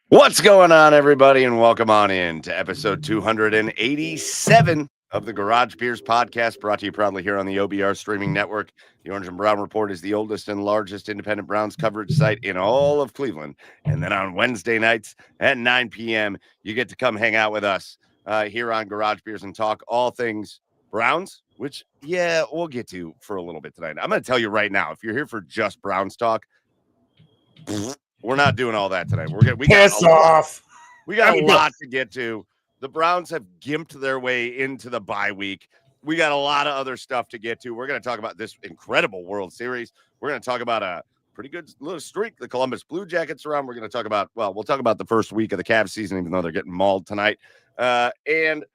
What's going on, everybody, and welcome on in to episode 287 of the Garage Beers podcast, brought to you proudly here on the OBR streaming network. The Orange and Brown Report is the oldest and largest independent Browns coverage site in all of Cleveland. And then on Wednesday nights at 9 p.m., you get to come hang out with us here on Garage Beers and talk all things Browns, which, we'll get to for a little bit tonight. I'm going to tell you right now, if you're here for just Browns talk, we're not doing all that tonight. We got a lot to get to. The Browns have gimped their way into the bye week. We got a lot of other stuff to get to. We're going to talk about this incredible World Series. We're going to talk about a pretty good little streak the Columbus Blue Jackets are on. We're going to talk about, we'll talk about the first week of the Cavs season, even though they're getting mauled tonight. And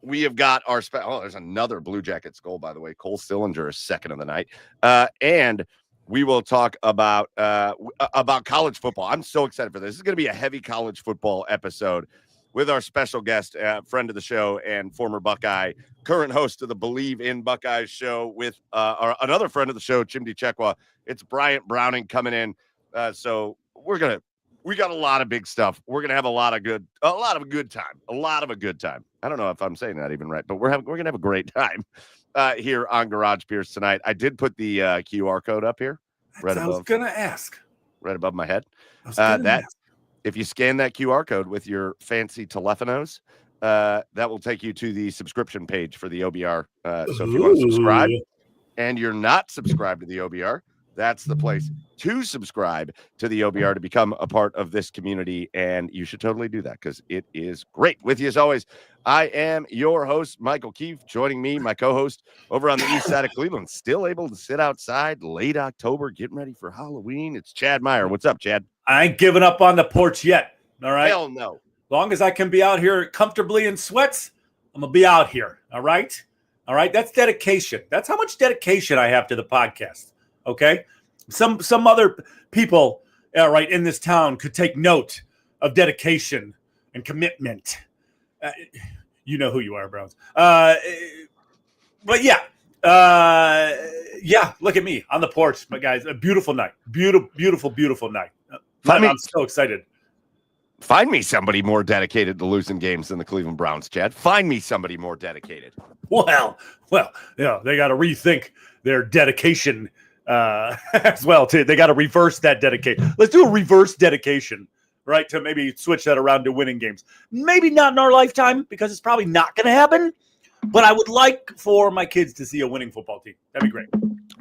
we have got our there's another Blue Jackets goal, by the way. Cole Sillinger is second of the night. And we will talk about college football. I'm so excited for this. This is going to be a heavy college football episode with our special guest, friend of the show and former Buckeye, current host of the BLEAV in Buckeyes Show with another friend of the show, Chimdi Chekwa. It's Bryant Browning coming in. So we got a lot of big stuff. We're gonna have a lot of a good time. I don't know if I'm saying that even right, but we're gonna have a great time here on Garage Beers tonight. I did put the QR code up here. I was gonna ask. Right above my head. Ask. If you scan that QR code with your fancy telephonos, that will take you to the subscription page for the OBR. So if you want to subscribe and you're not subscribed to the OBR, that's the place to subscribe to the OBR to become a part of this community. And you should totally do that because it is great. With you as always, I am your host, Michael Keefe. Joining me, my co-host over on the east side of Cleveland, still able to sit outside late October, getting ready for Halloween. It's Chad Meyer. What's up, Chad? I ain't giving up on the porch yet. All right. Hell no. As long as I can be out here comfortably in sweats, I'm gonna be out here. All right. All right. That's dedication. That's how much dedication I have to the podcast. Okay. Some other people, right, in this town could take note of dedication and commitment. You know who you are, Browns. But yeah. Look at me on the porch, my guys. A beautiful night. Beautiful night. I'm so excited. Find me somebody more dedicated to losing games than the Cleveland Browns, Chad. Find me somebody more dedicated. Well, they got to rethink their dedication as well, too. They got to reverse that dedication. Let's do a reverse dedication, right, to maybe switch that around to winning games. Maybe not in our lifetime because it's probably not going to happen, but I would like for my kids to see a winning football team. That'd be great.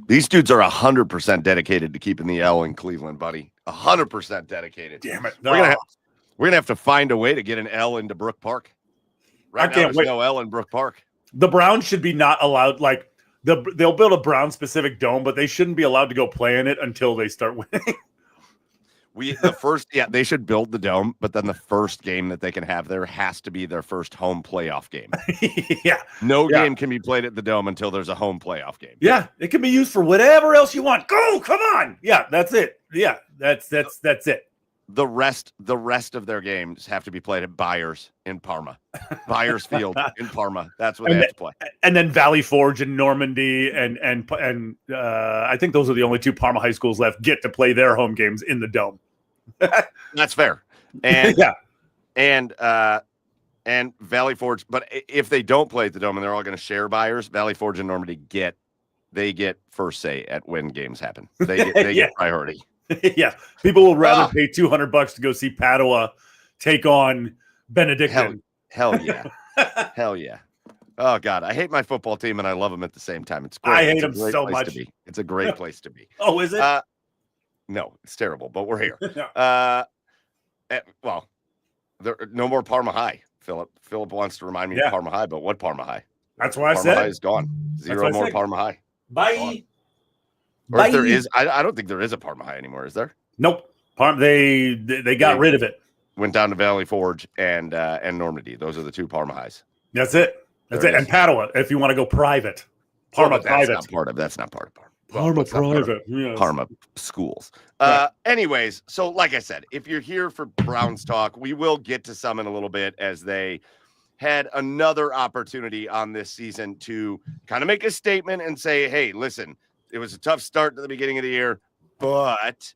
These dudes are 100% dedicated to keeping the L in Cleveland, buddy. 100% dedicated. Damn it. No. We're gonna have to find a way to get an L into Brook Park. Right now, there's no L in Brook Park. The Browns should be not allowed. Like they'll build a Brown specific dome, but they shouldn't be allowed to go play in it until they start winning. They should build the dome, but then the first game that they can have there has to be their first home playoff game. No game can be played at the dome until there's a home playoff game. Yeah, it can be used for whatever else you want. Go, come on. Yeah, that's it. Yeah, that's it. The rest of their games have to be played at Byers in Parma. Byers Field in Parma. That's what they have to play. And then Valley Forge in Normandy and I think those are the only two Parma high schools left get to play their home games in the dome. That's fair. And and Valley Forge, but if they don't play at the dome and they're all going to share Byers, Valley Forge and Normandy get first say at when games happen. They get priority. Yeah, people will rather pay $200 to go see Padua take on Benedictine. Hell yeah. Hell yeah. Oh God, I hate my football team and I love them at the same time. It's great. I hate them so much. It's a great place to be. Oh, is it? No, it's terrible, but we're here. No more Parma High. Philip wants to remind me of Parma High, but what Parma High? That's why I said Parma High is gone. Zero more Parma High. Bye. Or if there is, I don't think there is a Parma High anymore. Is there? Nope. They got rid of it. Went down to Valley Forge and Normandy. Those are the two Parma Highs. That's it. And Padua, if you want to go private. Parma private. That's not part of Parma. Parma private. Yes. Parma schools. Anyways, so like I said, if you're here for Browns talk, we will get to some in a little bit as they had another opportunity on this season to kind of make a statement and say, hey, listen, it was a tough start to the beginning of the year, but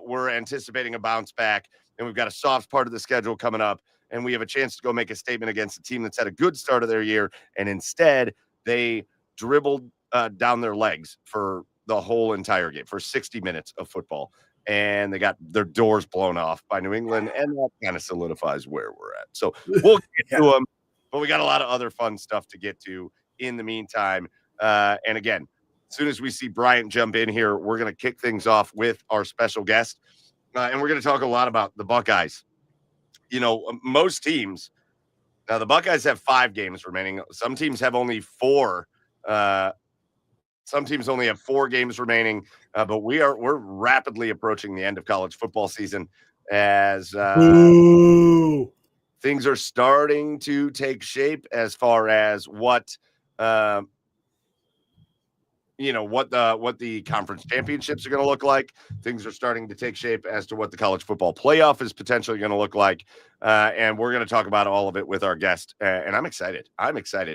we're anticipating a bounce back. and we've got a soft part of the schedule coming up, and we have a chance to go make a statement against a team that's had a good start of their year, and instead they dribbled down their legs for the whole entire game, for 60 minutes of football, and they got their doors blown off by New England, and that kind of solidifies where we're at. So we'll get to them, but we got a lot of other fun stuff to get to in the meantime. And again, as soon as we see Bryant jump in here, we're going to kick things off with our special guest, and we're going to talk a lot about the Buckeyes. You know, most teams, now the Buckeyes have 5 games remaining. Some teams have only 4. Some teams only have 4 games remaining, but we're rapidly approaching the end of college football season as things are starting to take shape as far as what the conference championships are going to look like. Things are starting to take shape as to what the college football playoff is potentially going to look like. And we're going to talk about all of it with our guest. And I'm excited.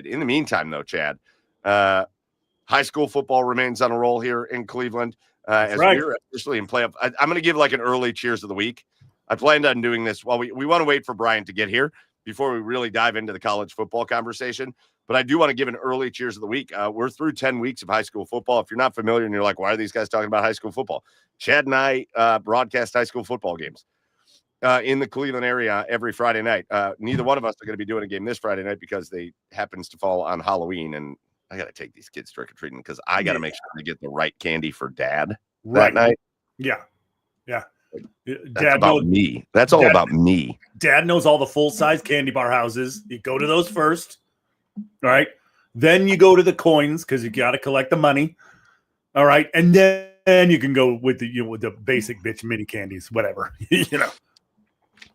In the meantime, though, Chad, high school football remains on a roll here in Cleveland. As we're officially in playoff. I'm going to give like an early cheers of the week. I planned on doing this while we want to wait for Brian to get here before we really dive into the college football conversation. But I do want to give an early cheers of the week. We're through 10 weeks of high school football. If you're not familiar and you're like, why are these guys talking about high school football? Chad and I broadcast high school football games in the Cleveland area every Friday night. Neither one of us are going to be doing a game this Friday night because they happens to fall on Halloween. And I got to take these kids trick-or-treating because I got to make sure they get the right candy for Dad that night. Yeah. That's about me. That's all about me. Dad knows all the full-size candy bar houses. You go to those first. All right. Then you go to the coins because you got to collect the money. All right. And then you can go with the basic bitch mini candies, whatever,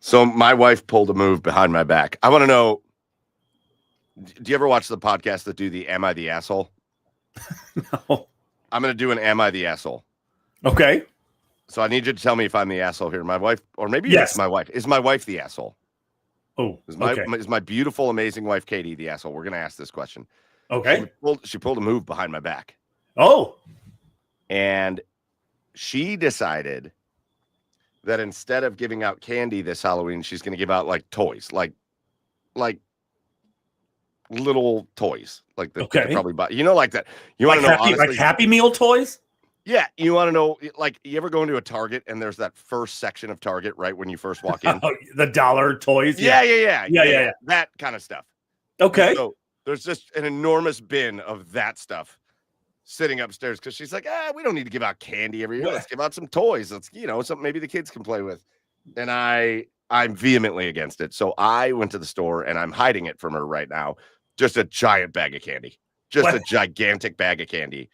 So my wife pulled a move behind my back. I want to know, do you ever watch the podcast that do the Am I the Asshole? No. I'm going to do an Am I the Asshole? Okay. So I need you to tell me if I'm the asshole here. My wife, or maybe yes. It's my wife. Is my wife the asshole? Oh, is my beautiful, amazing wife, Katie, the asshole? We're going to ask this question. Okay. She pulled a move behind my back. Oh. And she decided that instead of giving out candy this Halloween, she's going to give out like toys, like little toys, like the probably buy. Like that. You want to know honestly, like Happy Meal toys? Yeah, you want to know, like, you ever go into a Target and there's that first section of Target right when you first walk in? The dollar toys? Yeah. That kind of stuff. Okay. So there's just an enormous bin of that stuff sitting upstairs because she's like, we don't need to give out candy every year. Let's give out some toys. Let's, something maybe the kids can play with. And I'm vehemently against it. So I went to the store and I'm hiding it from her right now. Just a giant bag of candy. A gigantic bag of candy.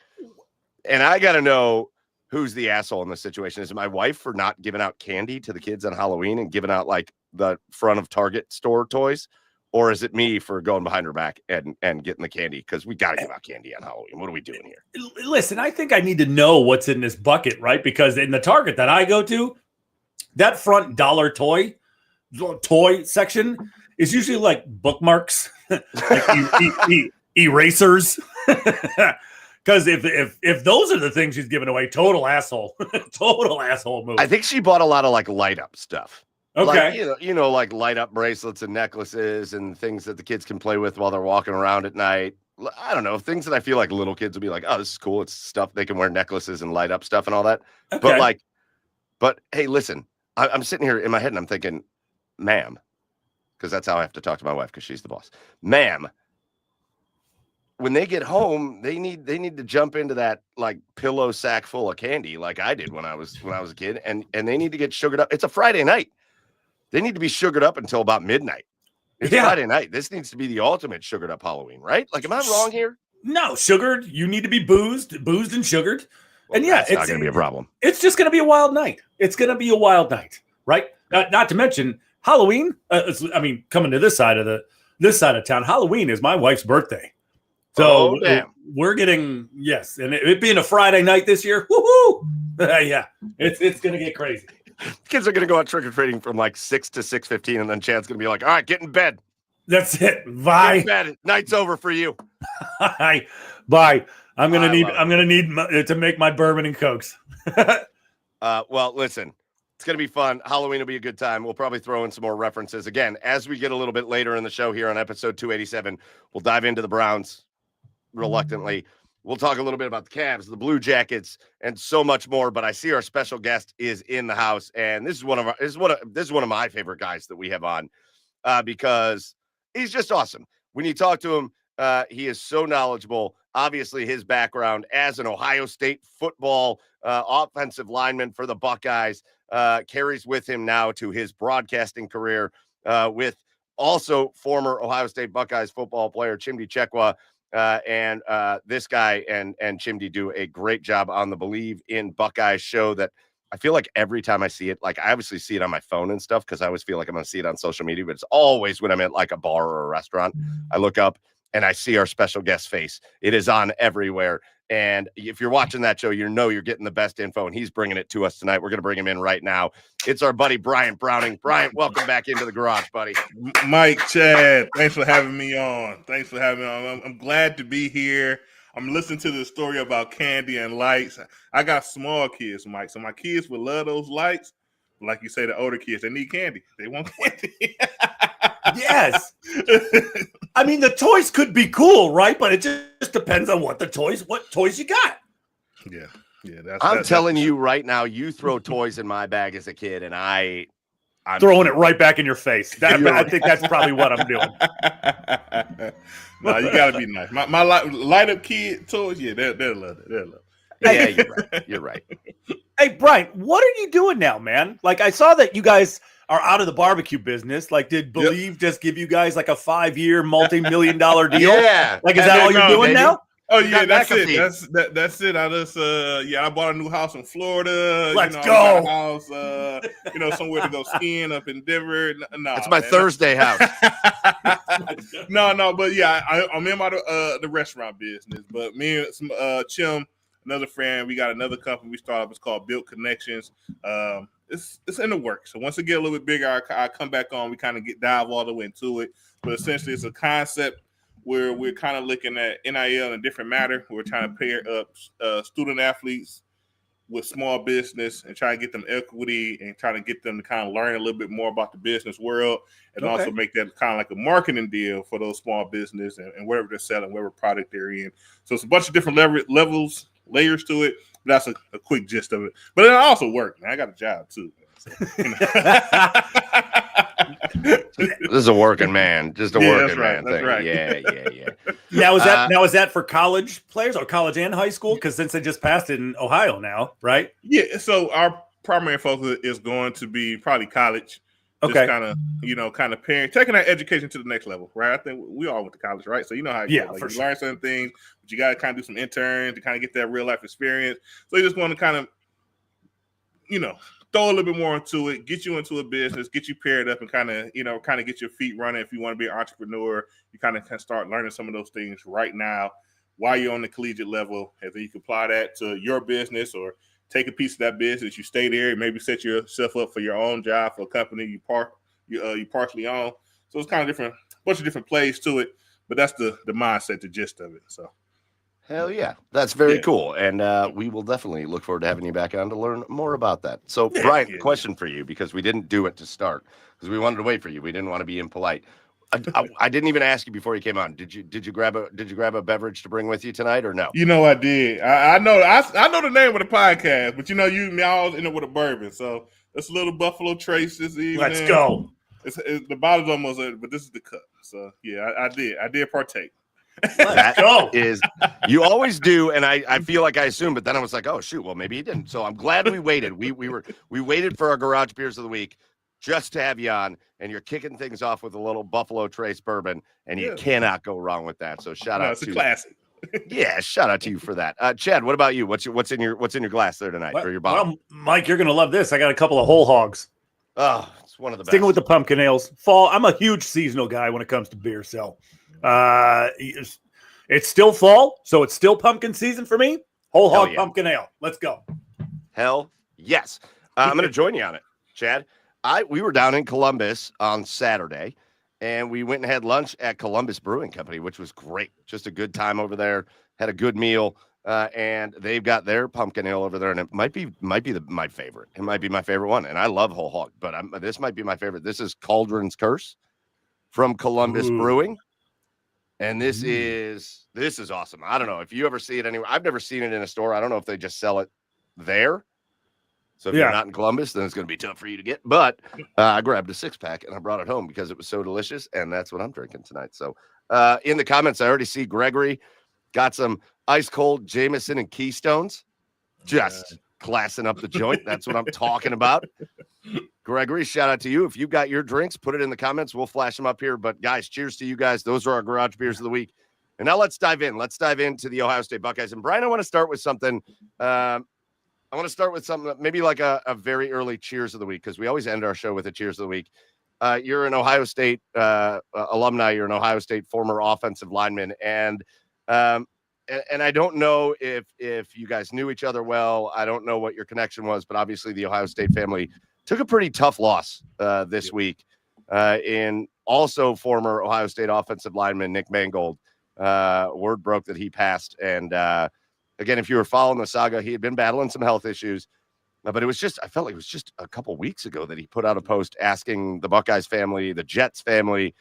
And I got to know who's the asshole in this situation. Is it my wife for not giving out candy to the kids on Halloween and giving out like the front of Target store toys? Or is it me for going behind her back and getting the candy? Because we got to give out candy on Halloween. What are we doing here? Listen, I think I need to know what's in this bucket, right? Because in the Target that I go to, that front dollar toy section is usually like bookmarks, like erasers. Because if those are the things she's giving away, total asshole move. I think she bought a lot of like light up stuff. Okay, like, like light up bracelets and necklaces and things that the kids can play with while they're walking around at night. I don't know, things that I feel like little kids will be like, oh, this is cool. It's stuff they can wear, necklaces and light up stuff and all that. Okay. But hey, listen, I'm sitting here in my head and I'm thinking, ma'am, because that's how I have to talk to my wife because she's the boss, ma'am. When they get home, they need to jump into that like pillow sack full of candy like I did when I was a kid, and they need to get sugared up. It's a Friday night. They need to be sugared up until about midnight. It's Friday night. This needs to be the ultimate sugared up Halloween, right? Like, am I wrong here? No, sugared. You need to be boozed and sugared. Well, and yeah, it's not going to be a problem. It's just going to be a wild night. It's going to be a wild night, right? Not to mention Halloween. Coming to this side of town, Halloween is my wife's birthday. So we're getting, yes. And it being a Friday night this year, woohoo! Yeah, it's going to get crazy. Kids are going to go out trick-or-treating from like 6 to 6:15, and then Chad's going to be like, all right, get in bed. That's it. Bye. Get in bed. Night's over for you. Bye. I'm going to need to make my bourbon and Cokes. Well, listen, It's going to be fun. Halloween will be a good time. We'll probably throw in some more references. Again, as we get a little bit later in the show here on episode 287, we'll dive into the Browns reluctantly. We'll talk a little bit about the Cavs, the Blue Jackets, and so much more. But I see our special guest is in the house, and this is one of my favorite guys that we have on because he's just awesome. When you talk to him, he is so knowledgeable. Obviously, his background as an Ohio State football offensive lineman for the Buckeyes carries with him now to his broadcasting career with also former Ohio State Buckeyes football player Chimdi Chekwa. And this guy and Chimdi do a great job on the BLEAV in Buckeyes show that I feel like every time I see it, like I obviously see it on my phone and stuff because I always feel like I'm going to see it on social media, but it's always when I'm at like a bar or a restaurant, I look up and I see our special guest face. It is on everywhere. And if you're watching that show, you know you're getting the best info, and he's bringing it to us tonight. We're going to bring him in right now. It's our buddy, Bryant Browning. Bryant, welcome back into the garage, buddy. Mike, Chad, thanks for having me on. I'm glad to be here. I'm listening to the story about candy and lights. I got small kids, Mike, so my kids will love those lights. Like you say, the older kids, they need candy. They want candy. Yes. I mean, the toys could be cool, right? But it just depends on what toys you got. Yeah. I'm telling you right now, you throw toys in my bag as a kid, and I'm throwing it right back in your face. I think that's probably what I'm doing. No, you gotta be nice. My light up kid toys, yeah, they'll love it. They'll love it. Yeah, you're right. Hey, Brian, what are you doing now, man? Like, I saw that you guys are out of the barbecue business. Like, did BLEAV just give you guys like a 5-year, multi-million-dollar deal? Yeah. Like, is that all you're doing now? Oh yeah, that's it. That's it. I just I bought a new house in Florida. Let's go. I got a house, somewhere to go skiing up in Denver. No, that's my Thursday house. No, but yeah, I'm in my the restaurant business. But me and some Chim, another friend, we got another company we started. It's called Built Connections. It's in the works. So once it get a little bit bigger, I come back on. We kind of dive all the way into it. But essentially, it's a concept where we're kind of looking at NIL in a different matter. We're trying to pair up student athletes with small business and try to get them equity and try to get them to kind of learn a little bit more about the business world and also make that kind of like a marketing deal for those small business and wherever they're selling, whatever product they're in. So it's a bunch of different layers to it. But that's a quick gist of it. But it also worked, man. I got a job too. So, This is a working man, just a working man thing. Right. Yeah. Now is that for college players or college and high school? Because since they just passed it in Ohio now, right? Yeah. So our primary focus is going to be probably college. Okay. Just kind of pairing, taking that education to the next level, right? I think we all went to college, right? So you know how you learn certain things, but you got to kind of do some interns to kind of get that real life experience. So you just want to kind of, throw a little bit more into it, get you into a business, get you paired up and kind of get your feet running. If you want to be an entrepreneur, you kind of start learning some of those things right now while you're on the collegiate level. And then you can apply that to your business or take a piece of that business. You stay there, maybe set yourself up for your own job for a company you partially own. So it's kind of bunch of different plays to it, but that's the mindset, the gist of it. So. Hell yeah. That's very cool. And we will definitely look forward to having you back on to learn more about that. So, Brian, question for you, because we didn't do it to start, because we wanted to wait for you. We didn't want to be impolite. I didn't even ask you before you came on. Did you grab a beverage to bring with you tonight or no? I did. I know the name of the podcast, but me always end up with a bourbon. So it's a little Buffalo Trace this evening. Let's go. The bottle's almost in, but this is the cup. So yeah, I did partake. You always do, and I feel like I assumed, but then I was like, oh shoot, well maybe he didn't. So I'm glad we waited. We waited for our garage beers of the week just to have you on, and you're kicking things off with a little Buffalo Trace bourbon, and you cannot go wrong with that. So shout out to you. It's a classic. Yeah, shout out to you for that. Chad, what about you? What's in your glass there tonight or your bottle? Well, Mike, you're gonna love this. I got a couple of whole hogs. Oh, it's one of the best. Sticking with the pumpkin ales. Fall. I'm a huge seasonal guy when it comes to beer. So, it's still fall, so it's still pumpkin season for me. Whole hog pumpkin ale. Let's go. Hell yes. I'm going to join you on it, Chad. We were down in Columbus on Saturday, and we went and had lunch at Columbus Brewing Company, which was great. Just a good time over there. Had a good meal. and they've got their pumpkin ale over there, and it might be my favorite. It might be my favorite one, and I love whole hog, but this might be my favorite. This is Cauldron's Curse from Columbus Brewing. And this is awesome. I don't know if you ever see it anywhere. I've never seen it in a store. I don't know if they just sell it there. So if you're not in Columbus, then it's going to be tough for you to get. But I grabbed a 6-pack and I brought it home because it was so delicious, and that's what I'm drinking tonight. So in the comments, I already see Gregory got some ice cold Jameson and Keystones, just classing up the joint. That's what I'm talking about. Gregory, shout out to you. If you got your drinks, put it in the comments. We'll flash them up here. But guys, cheers to you guys. Those are our garage beers of the week. And now let's dive in. Let's dive into the Ohio State Buckeyes. And Brian, I want to start with something. Maybe like a very early cheers of the week, because we always end our show with a cheers of the week. You're an Ohio State alumni. You're an Ohio State former offensive lineman. And I don't know if you guys knew each other well. I don't know what your connection was, but obviously the Ohio State family took a pretty tough loss this week in also former Ohio State offensive lineman Nick Mangold. Word broke that he passed. And again, if you were following the saga, he had been battling some health issues. But I felt like it was just a couple weeks ago that he put out a post asking the Buckeyes family, the Jets family,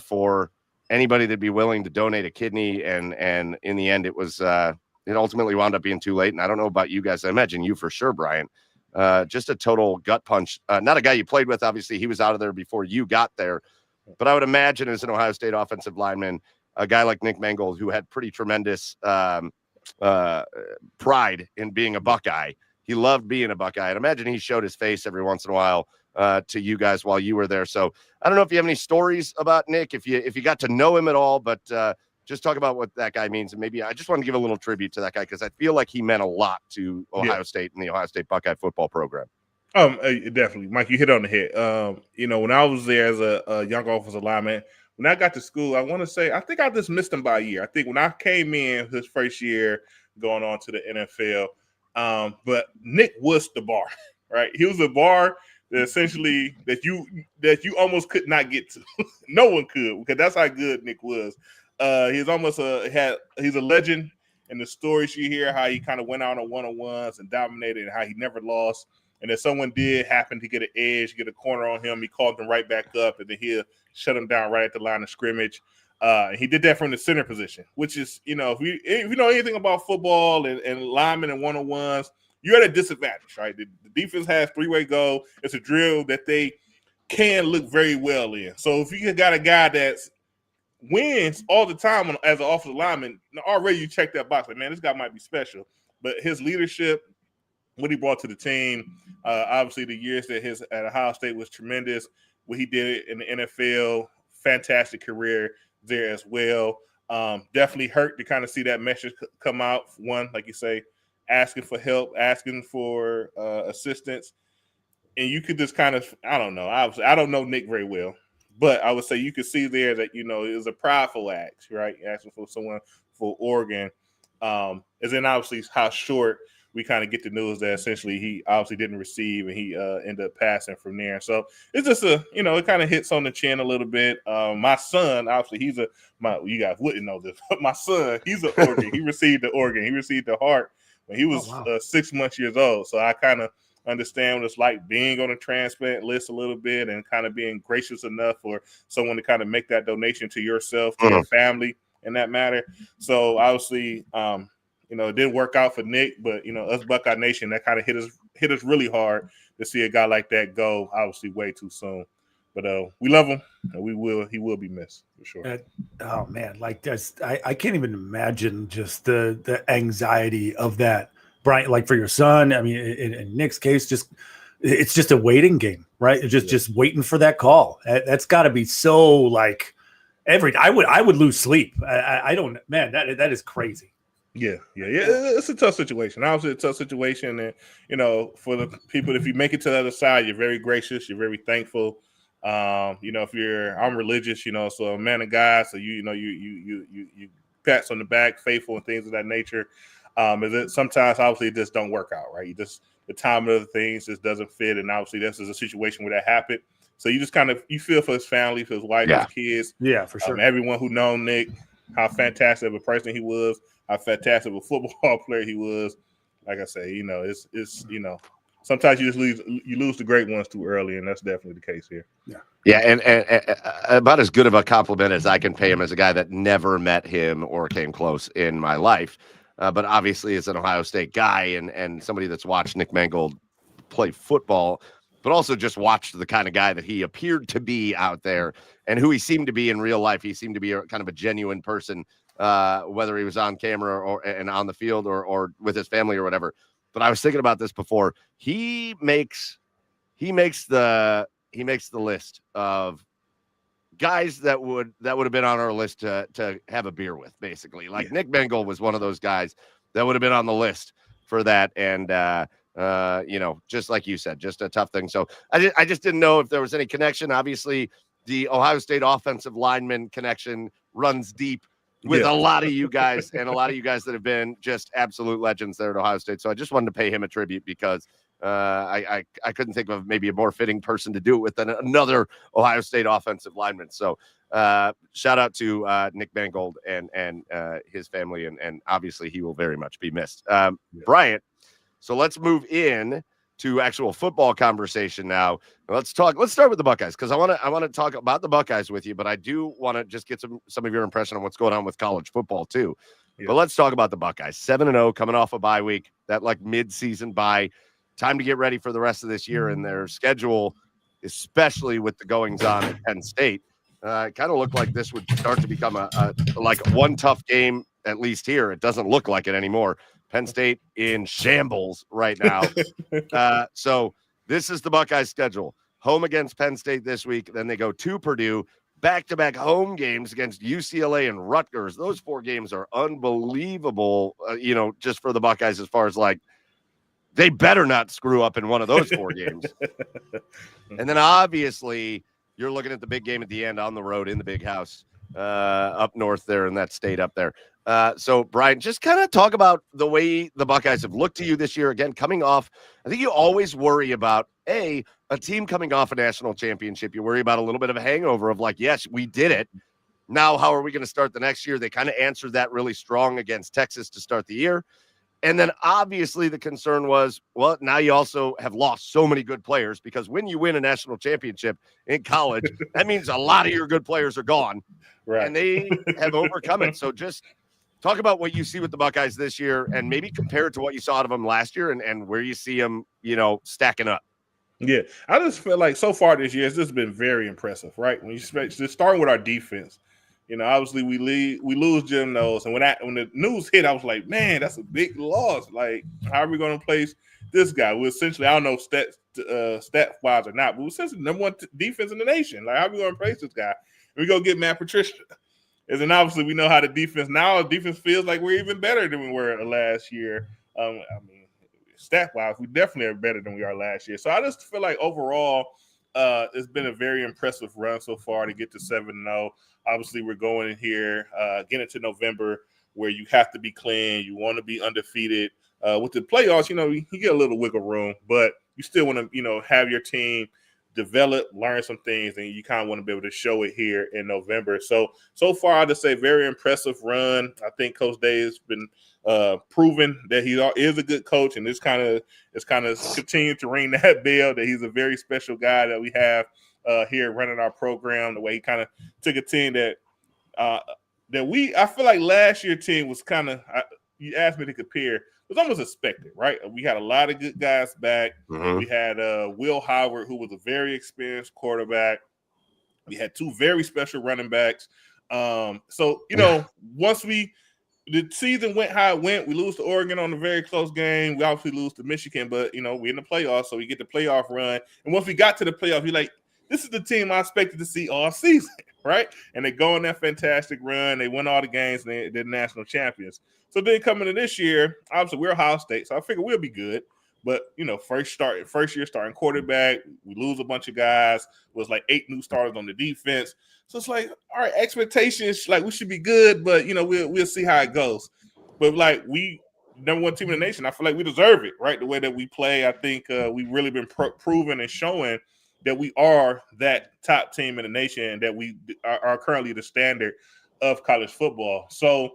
for anybody that'd be willing to donate a kidney. And in the end, it ultimately wound up being too late. And I don't know about you guys. I imagine you for sure, Brian. Just a total gut punch. Not a guy you played with. Obviously, he was out of there before you got there. But I would imagine as an Ohio State offensive lineman, a guy like Nick Mangold, who had pretty tremendous pride in being a Buckeye. He loved being a Buckeye. I'd imagine he showed his face every once in a while to you guys while you were there. So I don't know if you have any stories about Nick, if you got to know him at all, but just talk about what that guy means. And maybe I just want to give a little tribute to that guy, because I feel like he meant a lot to Ohio State and the Ohio State Buckeye football program. Definitely, Mike, you hit on the head. When I was there as a young offensive lineman, when I got to school, I want to say, I think I just missed him by a year. I think when I came in his first year going on to the NFL, but Nick was the bar, right? He was a bar that essentially that you almost could not get to. No one could, because that's how good Nick was. He's almost he's a legend in the stories you hear, how he kind of went out on one-on-ones and dominated, and how he never lost. And if someone did happen to get an edge, get a corner on him, he called them right back up, and then he'll shut him down right at the line of scrimmage. And he did that from the center position, which is, if you know anything about football and linemen and one-on-ones, you're at a disadvantage, right? The defense has three-way go. It's a drill that they can look very well in. So if you got a guy that wins all the time as an offensive lineman, already you check that box. Like, man, this guy might be special. But his leadership, what he brought to the team, obviously the years that his at Ohio State was tremendous. What he did in the NFL, fantastic career there as well. Definitely hurt to kind of see that message come out. One, like you say, asking for help, asking for assistance. And you could just kind of, I don't know. Obviously, I don't know Nick very well, but I would say you could see there that, it was a prideful act, right? Asking for someone for Oregon. And then obviously how short we kind of get the news that essentially he obviously didn't receive, and he ended up passing from there. So it's just it kind of hits on the chin a little bit. My son, obviously you guys wouldn't know this, but my son, he's an organ. He received the organ. He received the heart when he was 6 months years old. So I kind of understand what it's like being on a transplant list a little bit, and kind of being gracious enough for someone to kind of make that donation to yourself, to your family in that matter. So obviously, it didn't work out for Nick, but us Buckeye Nation, that kind of hit us really hard to see a guy like that go, obviously, way too soon. But we love him, and he will be missed for sure. Oh man, like that's I can't even imagine just the anxiety of that, Brian. Like for your son, I mean, in Nick's case, it's just a waiting game, right? Just waiting for that call. That's got to be so like I would lose sleep. I don't, man. That is crazy. Yeah. It's a tough situation. Obviously, a tough situation, and for the people, if you make it to the other side, you're very gracious, you're very thankful. If I'm religious, so a man of God, so you pats on the back, faithful, and things of that nature. Sometimes obviously it just don't work out, right? The time of the things just doesn't fit, and obviously this is a situation where that happened. So you just kind of feel for his family, for his wife, his kids. Yeah, for sure. Everyone who known Nick. how fantastic of a person he was, how fantastic of a football player he was. Like I say, it's sometimes you lose the great ones too early, and that's definitely the case here. Yeah, and about as good of a compliment as I can pay him as a guy that never met him or came close in my life. But obviously, as an Ohio State guy and somebody that's watched Nick Mangold play football, but also just watched the kind of guy that he appeared to be out there and who he seemed to be in real life. He seemed to be kind of a genuine person, whether he was on camera and on the field or with his family or whatever. But I was thinking about this before. He makes the list of guys that would have been on our list to have a beer with, basically. Like Nick Mangold was one of those guys that would have been on the list for that. And just like you said, just a tough thing. So I just didn't know if there was any connection. Obviously, the Ohio State offensive lineman connection runs deep with a lot of you guys and a lot of you guys that have been just absolute legends there at Ohio State. So I just wanted to pay him a tribute because I couldn't think of maybe a more fitting person to do it with than another Ohio State offensive lineman. So shout out to Nick Mangold and his family, and obviously he will very much be missed. Bryant, so let's move in to actual football conversation now. Let's start with the Buckeyes, because I want to talk about the Buckeyes with you, but I do want to just get some of your impression on what's going on with college football too. But let's talk about the Buckeyes. 7-0 coming off a bye week, that like mid-season bye. Time to get ready for the rest of this year, and their schedule, especially with the goings on at Penn State, kind of looked like this would start to become a one tough game, at least here. It doesn't look like it anymore. Penn State in shambles right now. So this is the Buckeyes schedule. Home against Penn State this week. Then they go to Purdue. Back-to-back home games against UCLA and Rutgers. Those 4 games are unbelievable, just for the Buckeyes as far as they better not screw up in one of those 4 games. And then obviously you're looking at the big game at the end on the road in the big house up north there in that state up there. So Brian, just kind of talk about the way the Buckeyes have looked to you this year. Again, coming off, I think you always worry about a team coming off a national championship. You worry about a little bit of a hangover of yes, we did it. Now, how are we going to start the next year? They kind of answered that really strong against Texas to start the year. And then obviously the concern was, well, now you also have lost so many good players, because when you win a national championship in college, that means a lot of your good players are gone. Right. And they have overcome it. So just talk about what you see with the Buckeyes this year and maybe compare it to what you saw out of them last year and where you see them, stacking up. Yeah, I just feel like so far this year, it's just been very impressive, right? When you just starting with our defense. Obviously we lose Jim Knowles, and when the news hit, I was like, man, that's a big loss. Like, how are we going to place this guy? We essentially, I don't know stat wise or not, but we're essentially number 1 defense in the nation. Like, how are we going to place this guy? And we go get Matt Patricia, and then obviously we know how the defense now. The defense feels like we're even better than we were last year. Stat wise, we definitely are better than we are last year. So I just feel like overall, it's been a very impressive run so far to get to 7-0. Obviously, we're going in here, getting into November, where you have to be clean. You want to be undefeated. With the playoffs, you get a little wiggle room, but you still want to, have your team develop, learn some things, and you kind of want to be able to show it here in November. So far, I'd just say very impressive run. I think Coach Day has been proven that he is a good coach, and it's kind of continued to ring that bell that he's a very special guy that we have here running our program. The way he kind of took a team that I feel like last year's team was kind of, you asked me to compare, it was almost expected, right? We had a lot of good guys back. Mm-hmm. We had Will Howard, who was a very experienced quarterback. We had 2 very special running backs. Once the season went how it went, we lose to Oregon on a very close game. We obviously lose to Michigan, but, we're in the playoffs, so we get the playoff run. And once we got to the playoffs, you're like, this is the team I expected to see all season, right? And they go on that fantastic run. They win all the games, and they're national champions. So then coming to this year, obviously we're Ohio State, so I figure we'll be good. But, first year starting quarterback, we lose a bunch of guys. It was like 8 new starters on the defense. So it's like, all right, expectations, we should be good, but, we'll see how it goes. But, we number 1 team in the nation, I feel like we deserve it, right? The way that we play, I think we've really been proven and showing that we are that top team in the nation, and that we are currently the standard of college football. So,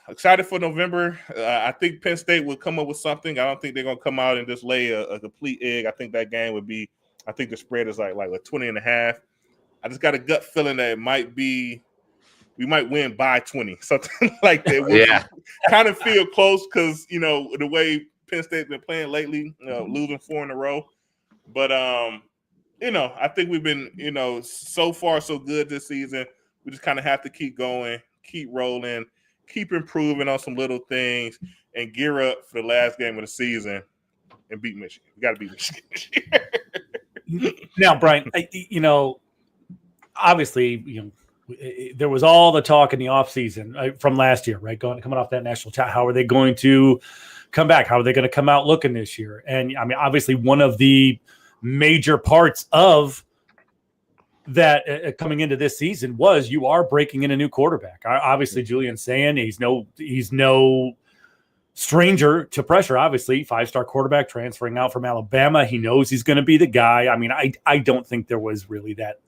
excited for November. I think Penn State will come up with something. I don't think they're going to come out and just lay a complete egg. I think that game would be, I think the spread is like a 20.5. I just got a gut feeling that we might win by 20, something like that. Yeah. Kind of feel close because, the way Penn State's been playing lately, losing 4 in a row. But, I think we've been, so far so good this season. We just kind of have to keep going, keep rolling, keep improving on some little things, and gear up for the last game of the season and beat Michigan. We got to beat Michigan. Now, Brian, obviously, there was all the talk in the offseason from last year, right? Coming off that national title. How are they going to come back? How are they going to come out looking this year? And I mean, obviously, one of the major parts of that coming into this season was you are breaking in a new quarterback. Obviously, Julian Sayin, he's no stranger to pressure. Obviously, 5-star quarterback transferring out from Alabama. He knows he's going to be the guy. I mean, I don't think there was really that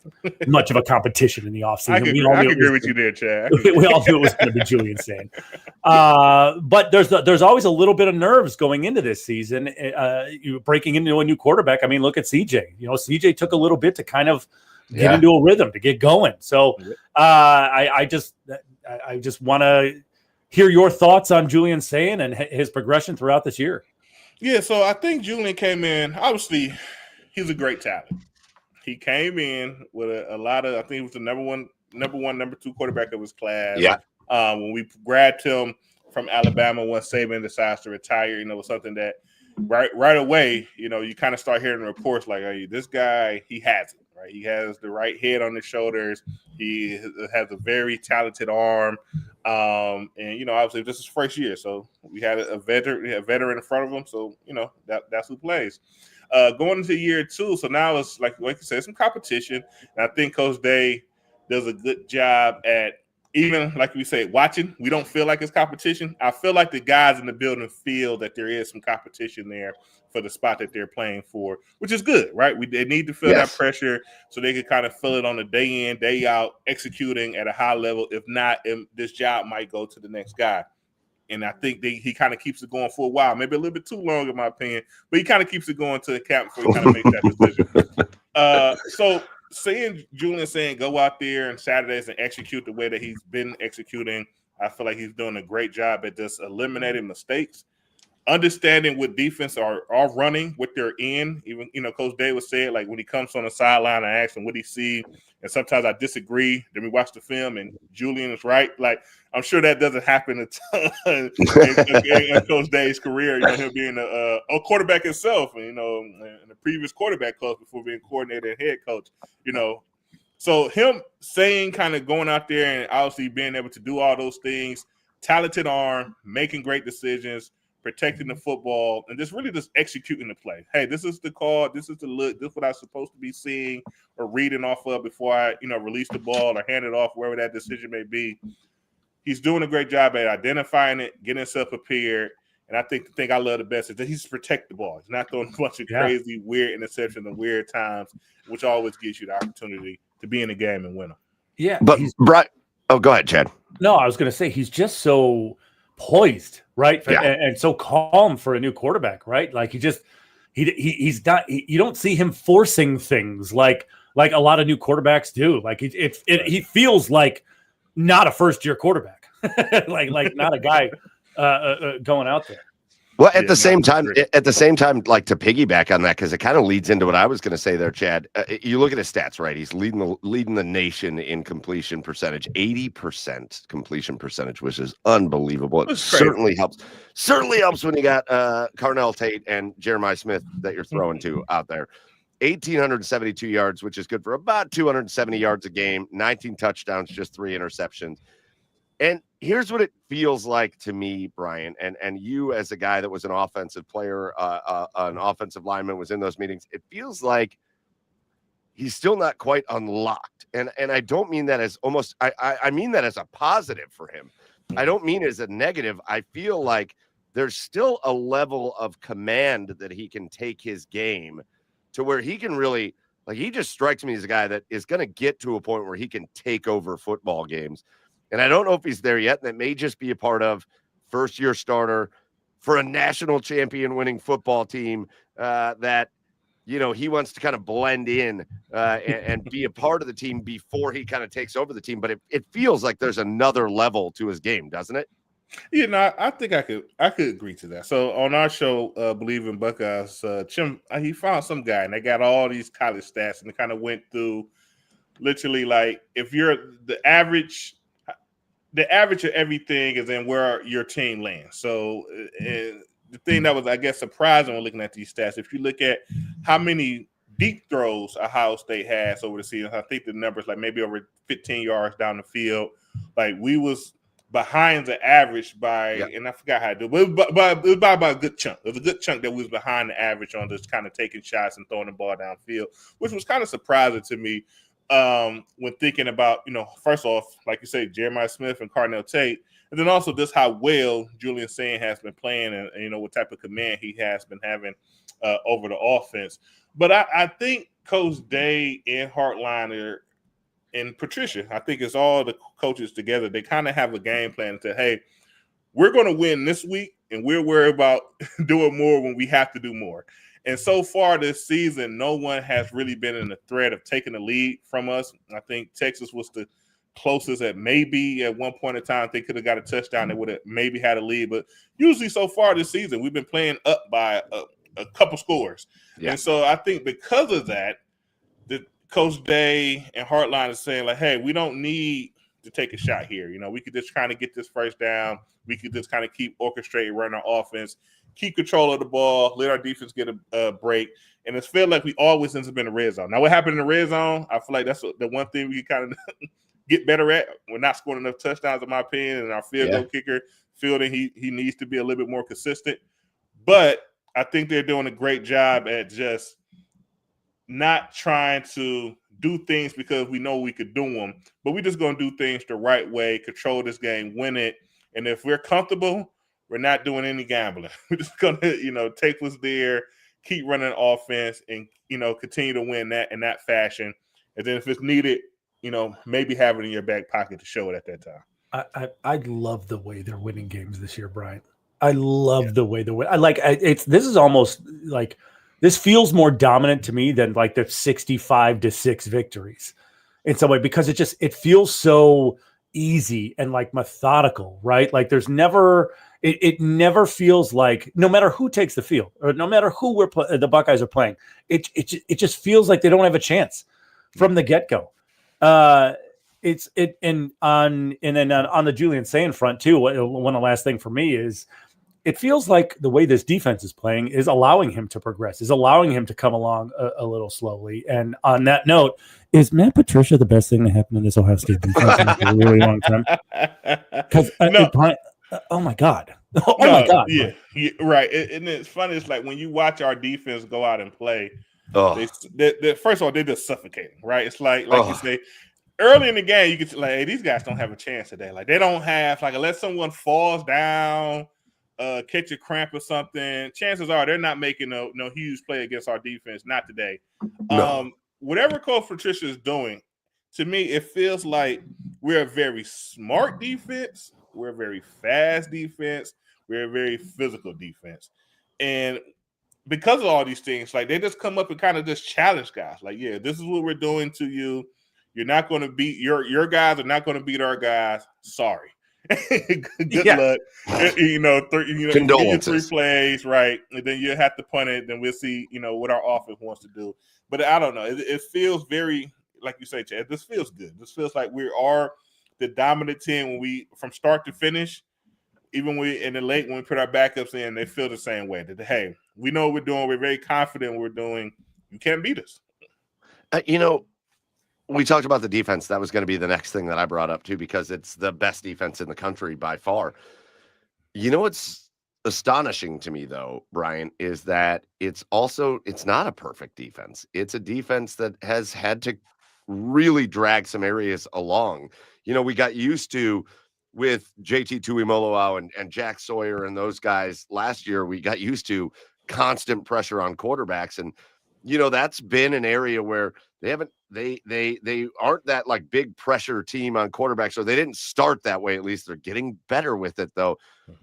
much of a competition in the offseason. I can agree with you there, Chad. We all knew it was going to be Julian Sayin. But there's always a little bit of nerves going into this season. You breaking into a new quarterback. I mean, look at CJ. CJ took a little bit to kind of get into a rhythm, to get going. So I just want to hear your thoughts on Julian Sayin and his progression throughout this year. Yeah, so I think Julian came in, obviously, he's a great talent. He came in with a lot of, I think he was the number 2 quarterback of his class. Yeah. When we grabbed him from Alabama once Saban decides to retire, was something that right away, you kind of start hearing reports like, hey, this guy, he has it. Right? He has the right head on his shoulders. He has a very talented arm. And, obviously, this is first year. So we had a veteran in front of him. So, that's who plays. Going into year 2, so now it's like you said, some competition. And I think Coach Day does a good job at, even like we say, watching. We don't feel like it's competition. I feel like the guys in the building feel that there is some competition there for the spot that they're playing for, which is good, right? They need to feel that pressure so they can kind of feel it on the day in, day out, executing at a high level. If not, this job might go to the next guy. And I think he kind of keeps it going for a while, maybe a little bit too long in my opinion, but he kind of keeps it going to the camp before he kind of makes that decision. So seeing Julian Sayin go out there on Saturdays and execute the way that he's been executing, I feel like he's doing a great job at just eliminating mistakes, understanding what defense are running, what they're in. Even, Coach Davis said, like, when he comes on the sideline, I ask him what he see, and sometimes I disagree. Then we watch the film, and Julian is right. Like, I'm sure that doesn't happen a ton in Coach Dave's career. Him being a quarterback himself, and, in the previous quarterback coach before being coordinator and head coach, So him saying, kind of going out there and obviously being able to do all those things, talented arm, making great decisions, protecting the football, and just really just executing the play. Hey, this is the call. This is the look. This is what I'm supposed to be seeing or reading off of before I, release the ball or hand it off, wherever that decision may be. He's doing a great job at identifying it, getting himself prepared. And I think the thing I love the best is that he's protect the ball. He's not throwing a bunch of crazy, weird interceptions and weird times, which always gives you the opportunity to be in the game and win them. Yeah. But go ahead, Chad. No, I was going to say he's just so poised, right? And so calm for a new quarterback, right? Like he's not. You don't see him forcing things like a lot of new quarterbacks do. Like he feels like not a first-year quarterback, like not a guy going out there. Well, at the same time, like, to piggyback on that, because it kind of leads into what I was going to say there, Chad. You look at his stats, right? He's leading the nation in completion percentage, 80% completion percentage, which is unbelievable. It certainly helps. Certainly helps when you got Carnell Tate and Jeremiah Smith that you're throwing to out there. 1,872 yards, which is good for about 270 yards a game, 19 touchdowns, just 3 interceptions. And here's what it feels like to me, Brian, and you as a guy that was an offensive player, an offensive lineman, was in those meetings. It feels like he's still not quite unlocked. And I don't mean that as almost, I mean that as a positive for him. I don't mean as a negative. I feel like there's still a level of command that he can take his game to where he can really Like, he just strikes me as a guy that is going to get to a point where he can take over football games. And I don't know if he's there yet. That may just be a part of first-year starter for a national champion winning football team that, he wants to kind of blend in and be a part of the team before he kind of takes over the team. But it feels like there's another level to his game, doesn't it? I think I could agree to that. So on our show, BLEAV in Buckeyes, Chim, he found some guy and they got all these college stats and they kind of went through literally like if you're the average of everything is in where your team lands. So the thing that was, I guess, surprising when looking at these stats, if you look at how many deep throws Ohio State has over the season, I think the numbers like maybe over 15 yards down the field. Like we was behind the average by, and I forgot how to do it, but it was by a good chunk. It was a good chunk that we was behind the average on just kind of taking shots and throwing the ball downfield, which was kind of surprising to me when thinking about, first off, like you say, Jeremiah Smith and Carnell Tate, and then also just how well Julian Sand has been playing and what type of command he has been having over the offense. But I think Coach Day and Hartliner and Patricia, I think it's all the coaches together. They kind of have a game plan to, hey, we're going to win this week, and we're worried about doing more when we have to do more. And so far this season, no one has really been in the threat of taking the lead from us. I think Texas was the closest at maybe at one point in time they could have got a touchdown. They would have maybe had a lead. But usually so far this season, we've been playing up by a couple scores. Yeah. And so I think because of that, the Coach Day and Hartline is saying, like, hey, we don't need to take a shot here. We could just kind of get this first down. We could just kind of keep orchestrating, run our offense, keep control of the ball, let our defense get a break. And it's felt like we always end up in the red zone. Now, what happened in the red zone, I feel like that's the one thing we kind of get better at. We're not scoring enough touchdowns, in my opinion, and our field goal kicker fielding, he needs to be a little bit more consistent. But I think they're doing a great job at just not trying to do things because we know we could do them, but we're just going to do things the right way, control this game, win it. And if we're comfortable, we're not doing any gambling. We're just going to, take what's there, keep running offense and, continue to win that in that fashion. And then if it's needed, maybe have it in your back pocket to show it at that time. I love the way they're winning games this year, Bryant. I love the way they're winning. This is almost like, this feels more dominant to me than like the 65-6 victories in some way, because it feels so easy and like methodical, right? Like there's never, it never feels like, no matter who takes the field or no matter who the Buckeyes are playing, it just feels like they don't have a chance from the get-go. On the Julian Sand front too, one of the last thing for me is, it feels like the way this defense is playing is allowing him to progress, is allowing him to come along a little slowly. And on that note, is Matt Patricia the best thing to happen in this Ohio State defense in a really long time? Because oh my God. My God. Yeah, right. And it's funny. It's like when you watch our defense go out and play, they first of all, they're just suffocating, right? It's like you say, early in the game, you can like, hey, these guys don't have a chance today. Like they don't have, like, unless someone falls down, catch a cramp or something, chances are they're not making no huge play against our defense. Not today. No. Whatever Coach Patricia is doing, to me, it feels like we're a very smart defense. We're a very fast defense. We're a very physical defense. And because of all these things, like they just come up and kind of just challenge guys. Like, yeah, this is what we're doing to you. You're not going to beat your guys are not going to beat our guys. Sorry. Good luck. Condolences. 3 plays, right? And then you have to punt it. Then we'll see, what our offense wants to do. But I don't know. It feels very, like you say, Chad. This feels good. This feels like we are the dominant team when we, from start to finish. Even in the late when we put our backups in, they feel the same way. That hey, we know what we're doing. We're very confident in what we're doing. You can't beat us. We talked about the defense. That was going to be the next thing that I brought up too, because it's the best defense in the country by far. What's astonishing to me though, Brian, is that it's not a perfect defense. It's a defense that has had to really drag some areas along. We got used to with JT Tuimoloau and Jack Sawyer and those guys last year, we got used to constant pressure on quarterbacks. And that's been an area where they aren't that like big pressure team on quarterback. So they didn't start that way. At least they're getting better with it though.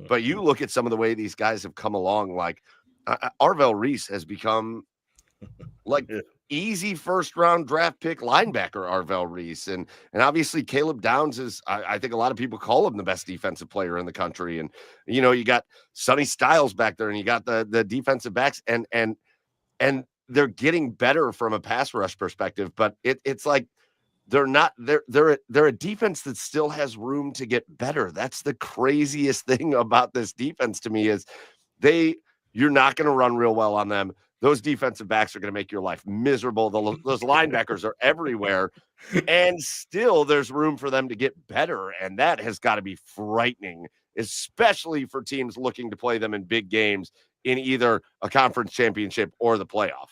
But you look at some of the way these guys have come along, like Arvell Reese has become like easy first round draft pick linebacker Arvell Reese. And obviously Caleb Downs is, I think a lot of people call him the best defensive player in the country. And, you got Sonny Styles back there and you got the defensive backs and they're getting better from a pass rush perspective, but it's like, they're a defense that still has room to get better. That's the craziest thing about this defense to me is you're not going to run real well on them. Those defensive backs are going to make your life miserable. Those linebackers are everywhere, and still there's room for them to get better, and that has got to be frightening, especially for teams looking to play them in big games in either a conference championship or the playoff.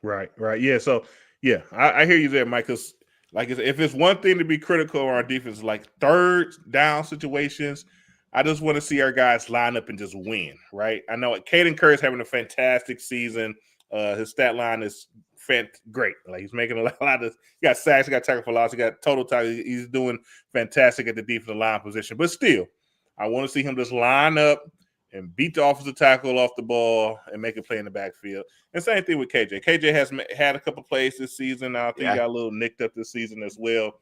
Right. Yeah. So, yeah, I hear you there, Mike, because like if it's one thing to be critical on our defense, like third down situations, I just want to see our guys line up and just win, right? I know Caden Kerr is having a fantastic season. His stat line is great. Like he's making a lot of. He got sacks, he got tackle for loss, he got total tackle. He's doing fantastic at the defensive line position. But still, I want to see him just line up and beat the offensive tackle off the ball and make a play in the backfield. And same thing with KJ. KJ has had a couple plays this season. I think he got a little nicked up this season as well.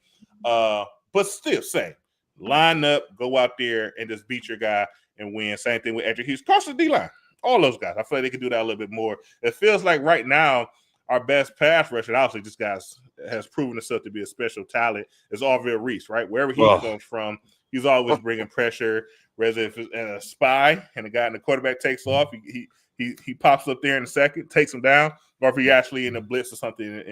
But still, same. Line up, go out there, and just beat your guy and win. Same thing with Edric Hughes. Cross the D-line. All those guys. I feel like they could do that a little bit more. It feels like right now our best pass rusher, obviously this guy has proven himself to be a special talent, is Arvell Reese, right? Wherever he comes from, he's always bringing pressure. Whether if it's a spy and the guy in the quarterback takes off, he pops up there in a second, takes him down, or if he actually in a blitz or something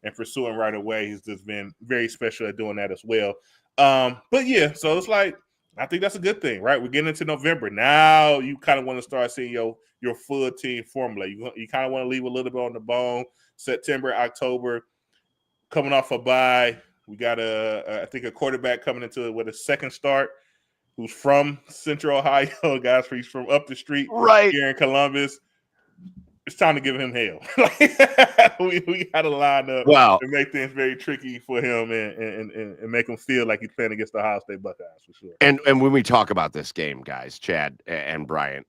and pursuing right away, he's just been very special at doing that as well. But yeah, so it's like I think that's a good thing, right? We're getting into November now. You kind of want to start seeing your full team formula. You kind of want to leave a little bit on the bone. September, October, coming off a bye, we got I think a quarterback coming into it with a second start, who's from Central Ohio, guys. He's from up the street, right here in Columbus. It's time to give him hell. we got to line up and make things very tricky for him and make him feel like he's playing against the Ohio State Buckeyes for sure. And when we talk about this game, guys, Chad and Bryant,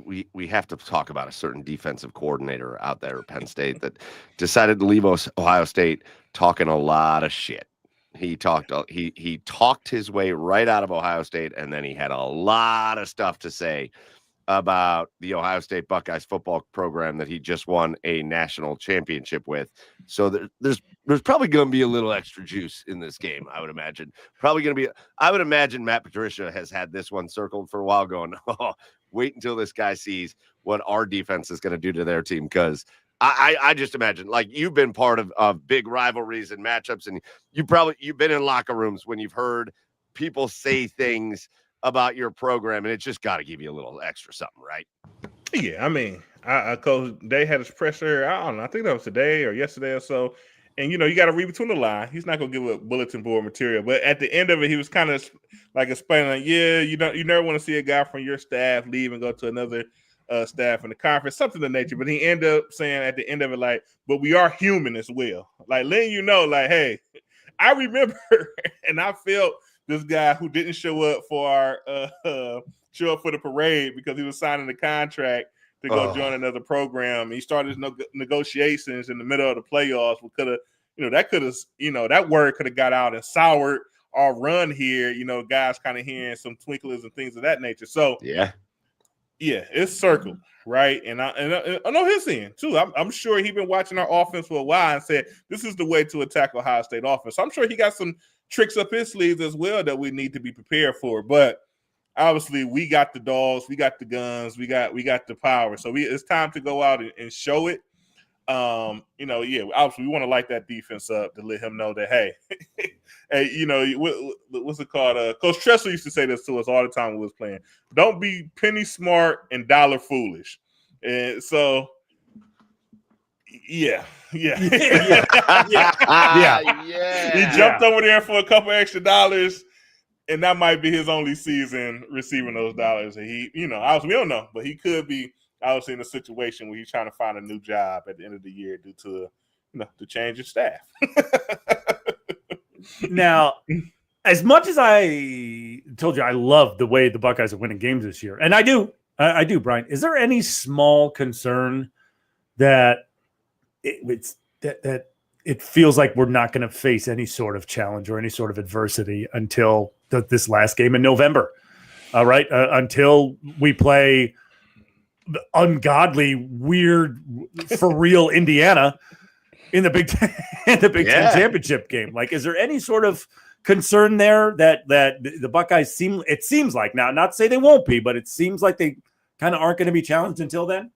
we have to talk about a certain defensive coordinator out there at Penn State that decided to leave Ohio State talking a lot of shit. He talked his way right out of Ohio State, and then he had a lot of stuff to say about the Ohio State Buckeyes football program that he just won a national championship with. So there's probably going to be a little extra juice in this game, I would imagine. I would imagine Matt Patricia has had this one circled for a while going, wait until this guy sees what our defense is going to do to their team. Because I just imagine, like, you've been part of big rivalries and matchups, and you've been in locker rooms when you've heard people say things about your program, and it's just got to give you a little extra something, right? Yeah, I mean, Coach Day had his pressure. I don't know. I think that was today or yesterday or so. And, you got to read between the lines. He's not going to give a bulletin board material. But at the end of it, he was kind of like explaining, like, yeah, you never want to see a guy from your staff leave and go to another staff in the conference, something of that nature. But he ended up saying at the end of it, like, but we are human as well. Like, letting you know, like, hey, I remember and I felt this guy who didn't show up for the parade because he was signing the contract to go join another program. He started his negotiations in the middle of the playoffs. That word could have got out and soured our run here. Guys kind of hearing some twinklers and things of that nature. So yeah, it's circled, right? And I know his end too. I'm sure he's been watching our offense for a while and said this is the way to attack Ohio State offense. So I'm sure he got some tricks up his sleeves as well that we need to be prepared for. But obviously, we got the dogs, we got the guns, we got the power. So it's time to go out and show it. Obviously, we want to light that defense up to let him know that, hey, what's it called? Coach Tressel used to say this to us all the time when we was playing. Don't be penny smart and dollar foolish. And so, yeah. He jumped over there for a couple extra dollars, and that might be his only season receiving those dollars. And he, obviously we don't know, but he could be I was in a situation where he's trying to find a new job at the end of the year due to the change of staff. Now, as much as I told you I love the way the Buckeyes are winning games this year, and I do, Brian, is there any small concern that it feels like we're not going to face any sort of challenge or any sort of adversity until this last game in November? All right, until we play the ungodly, weird, for real Indiana in the Big Ten, Ten championship game. Like, is there any sort of concern there that the Buckeyes seems like now, not to say they won't be, but it seems like they kind of aren't going to be challenged until then?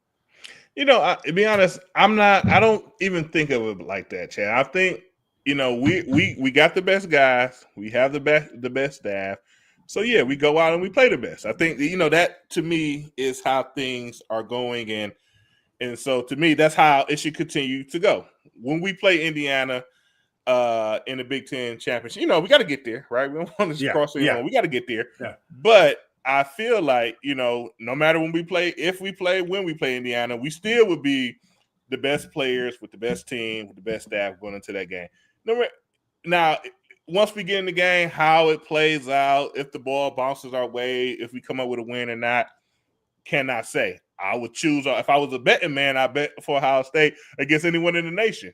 To be honest, I don't even think of it like that, Chad. I think, we got the best guys. We have the best staff. So, yeah, we go out and we play the best. I think, that to me is how things are going. And so to me, that's how it should continue to go. When we play Indiana in the Big Ten championship, we got to get there, right? We don't want to cross anyone. We got to get there. Yeah. But I feel like, no matter when we play Indiana, we still would be the best players with the best team, with the best staff going into that game. Now, once we get in the game, how it plays out, if the ball bounces our way, if we come up with a win or not, cannot say. I would choose, if I was a betting man, I bet for Ohio State against anyone in the nation.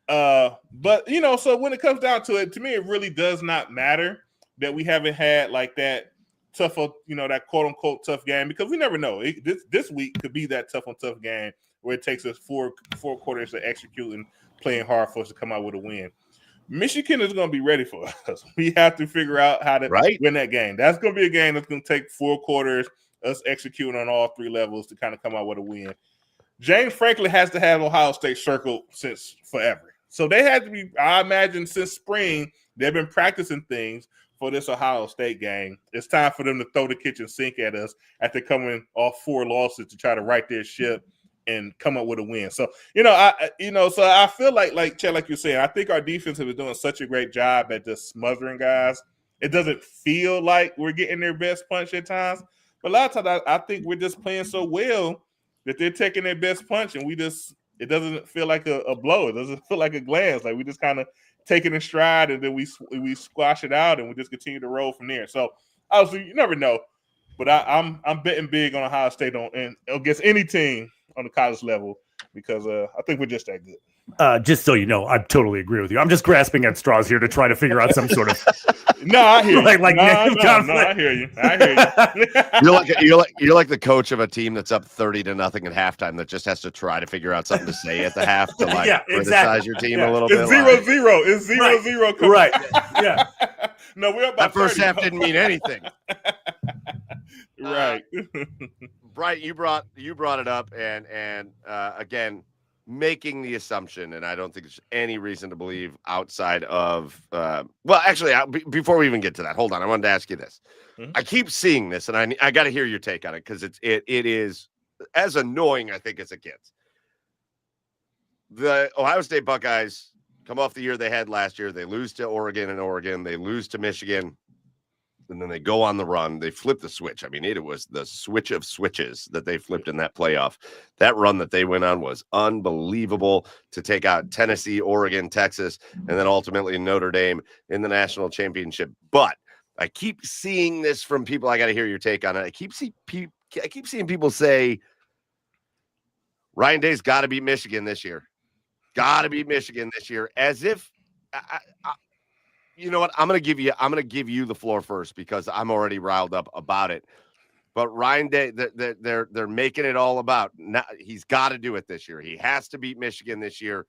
But, so when it comes down to it, to me, it really does not matter that we haven't had like that tough, that quote unquote tough game, because we never know. This week could be that tough game where it takes us four quarters to execute and playing hard for us to come out with a win. Michigan is going to be ready for us. We have to figure out how to win that game. That's going to be a game that's going to take 4 quarters, us executing on all 3 levels to kind of come out with a win. James Franklin has to have Ohio State circled since forever. So they had to be, I imagine since spring, they've been practicing things for this Ohio State game. It's time for them to throw the kitchen sink at us after coming off 4 losses to try to right their ship and come up with a win. So, so I feel like Chad, like you're saying, I think our defense has been doing such a great job at just smothering guys. It doesn't feel like we're getting their best punch at times, but a lot of times I think we're just playing so well that they're taking their best punch, and it doesn't feel like a blow. It doesn't feel like a glance. Like we just kind of take it in stride, and then we squash it out, and we just continue to roll from there. So obviously, you never know, but I'm betting big on Ohio State and against any team on the college level, because I think we're just that good. Just so you know, I totally agree with you. I'm just grasping at straws here to try to figure out some sort of. No, I hear you. No, I hear you. You're like the coach of a team that's up 30-0 at halftime that just has to try to figure out something to say at the half to criticize your team a little bit. It's 0-0. It's 0-0. Right. Yeah. No, we're about that first half didn't mean anything. Right. Bryant, you brought it up, and again, making the assumption, and I don't think there's any reason to believe outside of before we even get to that, hold on, I wanted to ask you this. Mm-hmm. I keep seeing this, and I got to hear your take on it, because it is as annoying, I think, as it gets. The Ohio State Buckeyes come off the year they had last year. They lose to Oregon, they lose to Michigan, and then they go on the run. They flip the switch. I mean, it was the switch of switches that they flipped in that playoff. That run that they went on was unbelievable to take out Tennessee, Oregon, Texas, and then ultimately Notre Dame in the national championship. But I keep seeing this from people. I got to hear your take on it. I keep seeing people say Ryan Day's got to beat Michigan this year. Got to beat Michigan this year, as if you know what? I'm gonna give you the floor first, because I'm already riled up about it. But Ryan Day, they're making it all about. He's got to do it this year. He has to beat Michigan this year.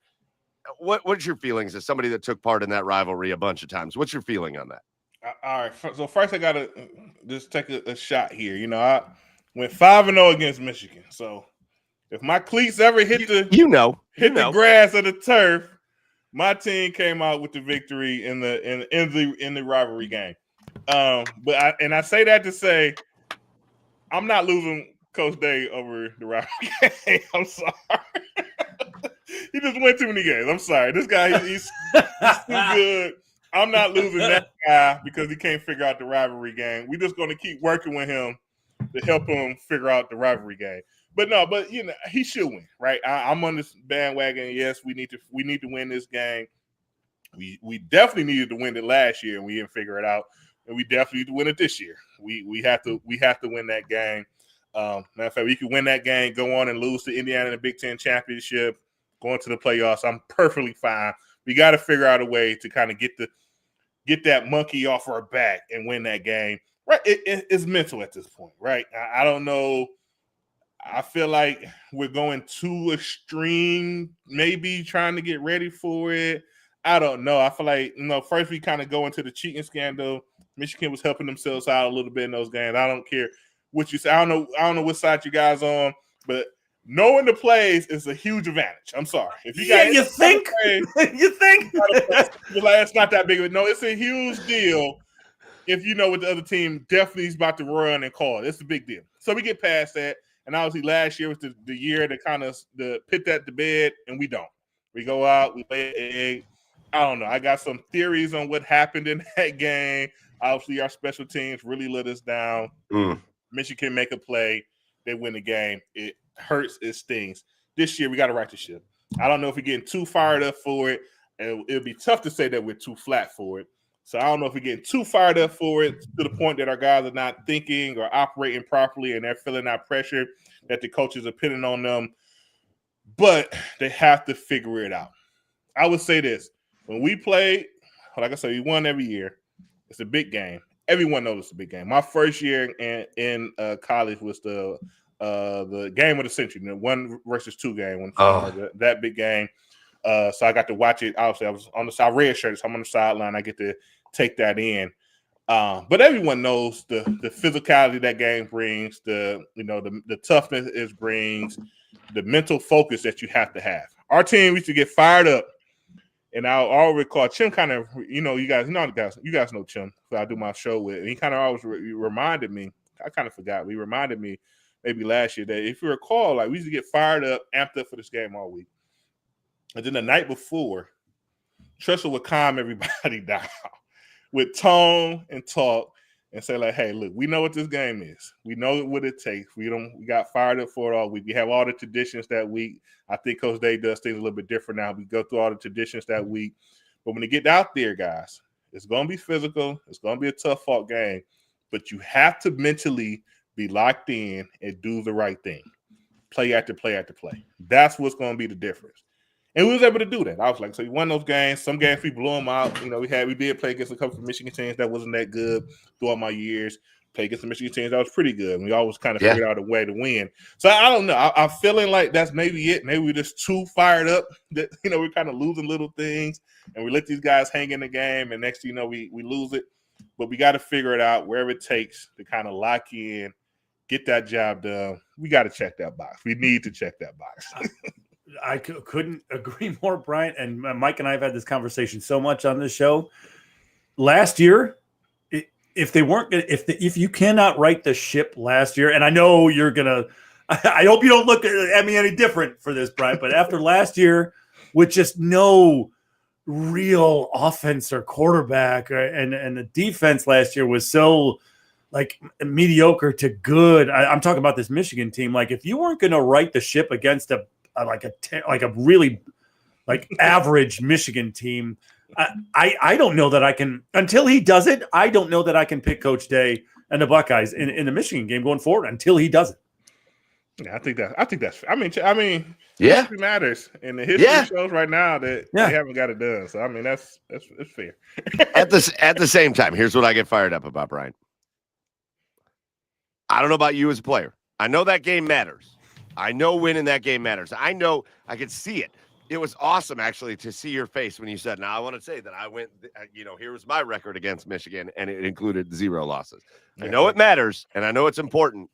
What's your feelings as somebody that took part in that rivalry a bunch of times? What's your feeling on that? All right. So first, I gotta just take a shot here. I went 5-0 against Michigan. So if my cleats ever hit the grass or the turf, my team came out with the victory in the rivalry game. But I say that to say I'm not losing Coach Day over the rivalry game. I'm sorry. He just went too many games. I'm sorry. This guy, he's too good. I'm not losing that guy because he can't figure out the rivalry game. We're just going to keep working with him to help him figure out the rivalry game. But he should win, right? I'm on this bandwagon. Yes, we need to win this game. We definitely needed to win it last year, and we didn't figure it out. And we definitely need to win it this year. We have to win that game. Matter of fact, we could win that game, go on and lose to Indiana in the Big Ten championship, going to the playoffs. I'm perfectly fine. We got to figure out a way to kind of get that monkey off our back and win that game. Right? It's mental at this point, right? I don't know. I feel like we're going too extreme, maybe trying to get ready for it. I don't know. I feel like, first we kind of go into the cheating scandal. Michigan was helping themselves out a little bit in those games. I don't care what you say. I don't know what side you guys on, but knowing the plays is a huge advantage. I'm sorry. If you guys you think? You think? It's not that big of a no. It's a huge deal if you know what the other team definitely is about to run and call. It's a big deal. So we get past that. And obviously last year was the year to kind of put that to bed, and we don't. We go out, we lay an egg. I don't know. I got some theories on what happened in that game. Obviously, our special teams really let us down. Michigan make a play. They win the game. It hurts. It stings. This year, we got to right the ship. I don't know if we're getting too fired up for it. And it'll be tough to say that we're too flat for it. So I don't know if we're getting too fired up for it to the point that our guys are not thinking or operating properly and they're feeling that pressure that the coaches are putting on them. But they have to figure it out. I would say this. When we play, like I said, we won every year. It's a big game. Everyone knows it's a big game. My first year in college was the game of the century, the 1-versus-2 game. That big game. So I got to watch it. Obviously, I was on the side, red shirt, so I'm on the sideline. I get to take that in. But everyone knows the physicality that game brings, the toughness it brings, the mental focus that you have to have. Our team used to get fired up. And I'll recall Chim kind of, you guys know Chim, who I do my show with. And he kind of always reminded me, I kind of forgot, he reminded me maybe last year that if you recall, like we used to get fired up, amped up for this game all week. And then the night before, Tressel would calm everybody down with tone and talk and say like, hey, look, we know what this game is. We know what it takes. We got fired up for it all week. We have all the traditions that week. I think Coach Day does things a little bit different now. We go through all the traditions that week. But when you get out there, guys, it's going to be physical. It's going to be a tough fought game. But you have to mentally be locked in and do the right thing. Play after play after play. That's what's going to be the difference. And we was able to do that. I was like, so you won those games. Some games we blew them out. We did play against a couple of Michigan teams that wasn't that good throughout my years. Play against the Michigan teams that was pretty good. And we always kind of figured out a way to win. So I don't know. I'm feeling like that's maybe it. Maybe we're just too fired up that we're kind of losing little things, and we let these guys hang in the game. And next thing you know, we lose it. But we got to figure it out wherever it takes to kind of lock in, get that job done. We got to check that box. We need to check that box. I couldn't agree more, Bryant. And Mike and I have had this conversation so much on this show. Last year, if you cannot right the ship last year, and I know you're gonna, I hope you don't look at me any different for this, Bryant. But after last year, with just no real offense or quarterback, and the defense last year was so like mediocre to good. I'm talking about this Michigan team. Like if you weren't going to right the ship against a really average Michigan team, I don't know that I can, until he does it. I don't know that I can pick Coach Day and the Buckeyes in the Michigan game going forward until he does it. Yeah, I think that's. I mean, yeah, history matters, and the history shows right now that they haven't got it done. So I mean, that's fair. At the same time, here's what I get fired up about, Brian. I don't know about you as a player. I know that game matters. I know winning that game matters. I know I could see it. It was awesome, actually, to see your face when you said, now I want to say that I went, here was my record against Michigan, and it included 0 losses. I know it matters, and I know it's important.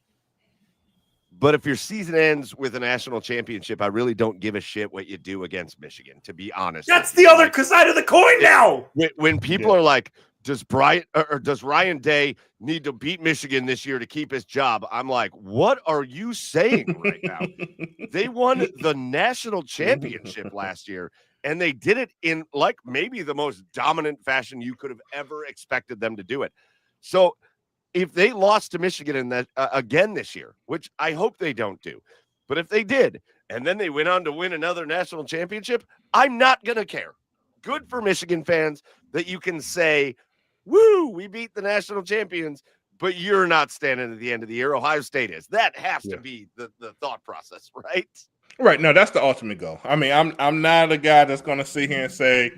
But if your season ends with a national championship, I really don't give a shit what you do against Michigan, to be honest. That's the other side of the coin now. When people are like, does Ryan Day need to beat Michigan this year to keep his job? I'm like, what are you saying right now? They won the national championship last year, and they did it in maybe the most dominant fashion you could have ever expected them to do it. So if they lost to Michigan in that again this year, which I hope they don't do, but if they did, and then they went on to win another national championship, I'm not going to care. Good for Michigan fans that you can say, woo, we beat the national champions, but you're not standing at the end of the year. Ohio State is. That has to be the thought process, right? Right. No, that's the ultimate goal. I mean, I'm not a guy that's going to sit here and say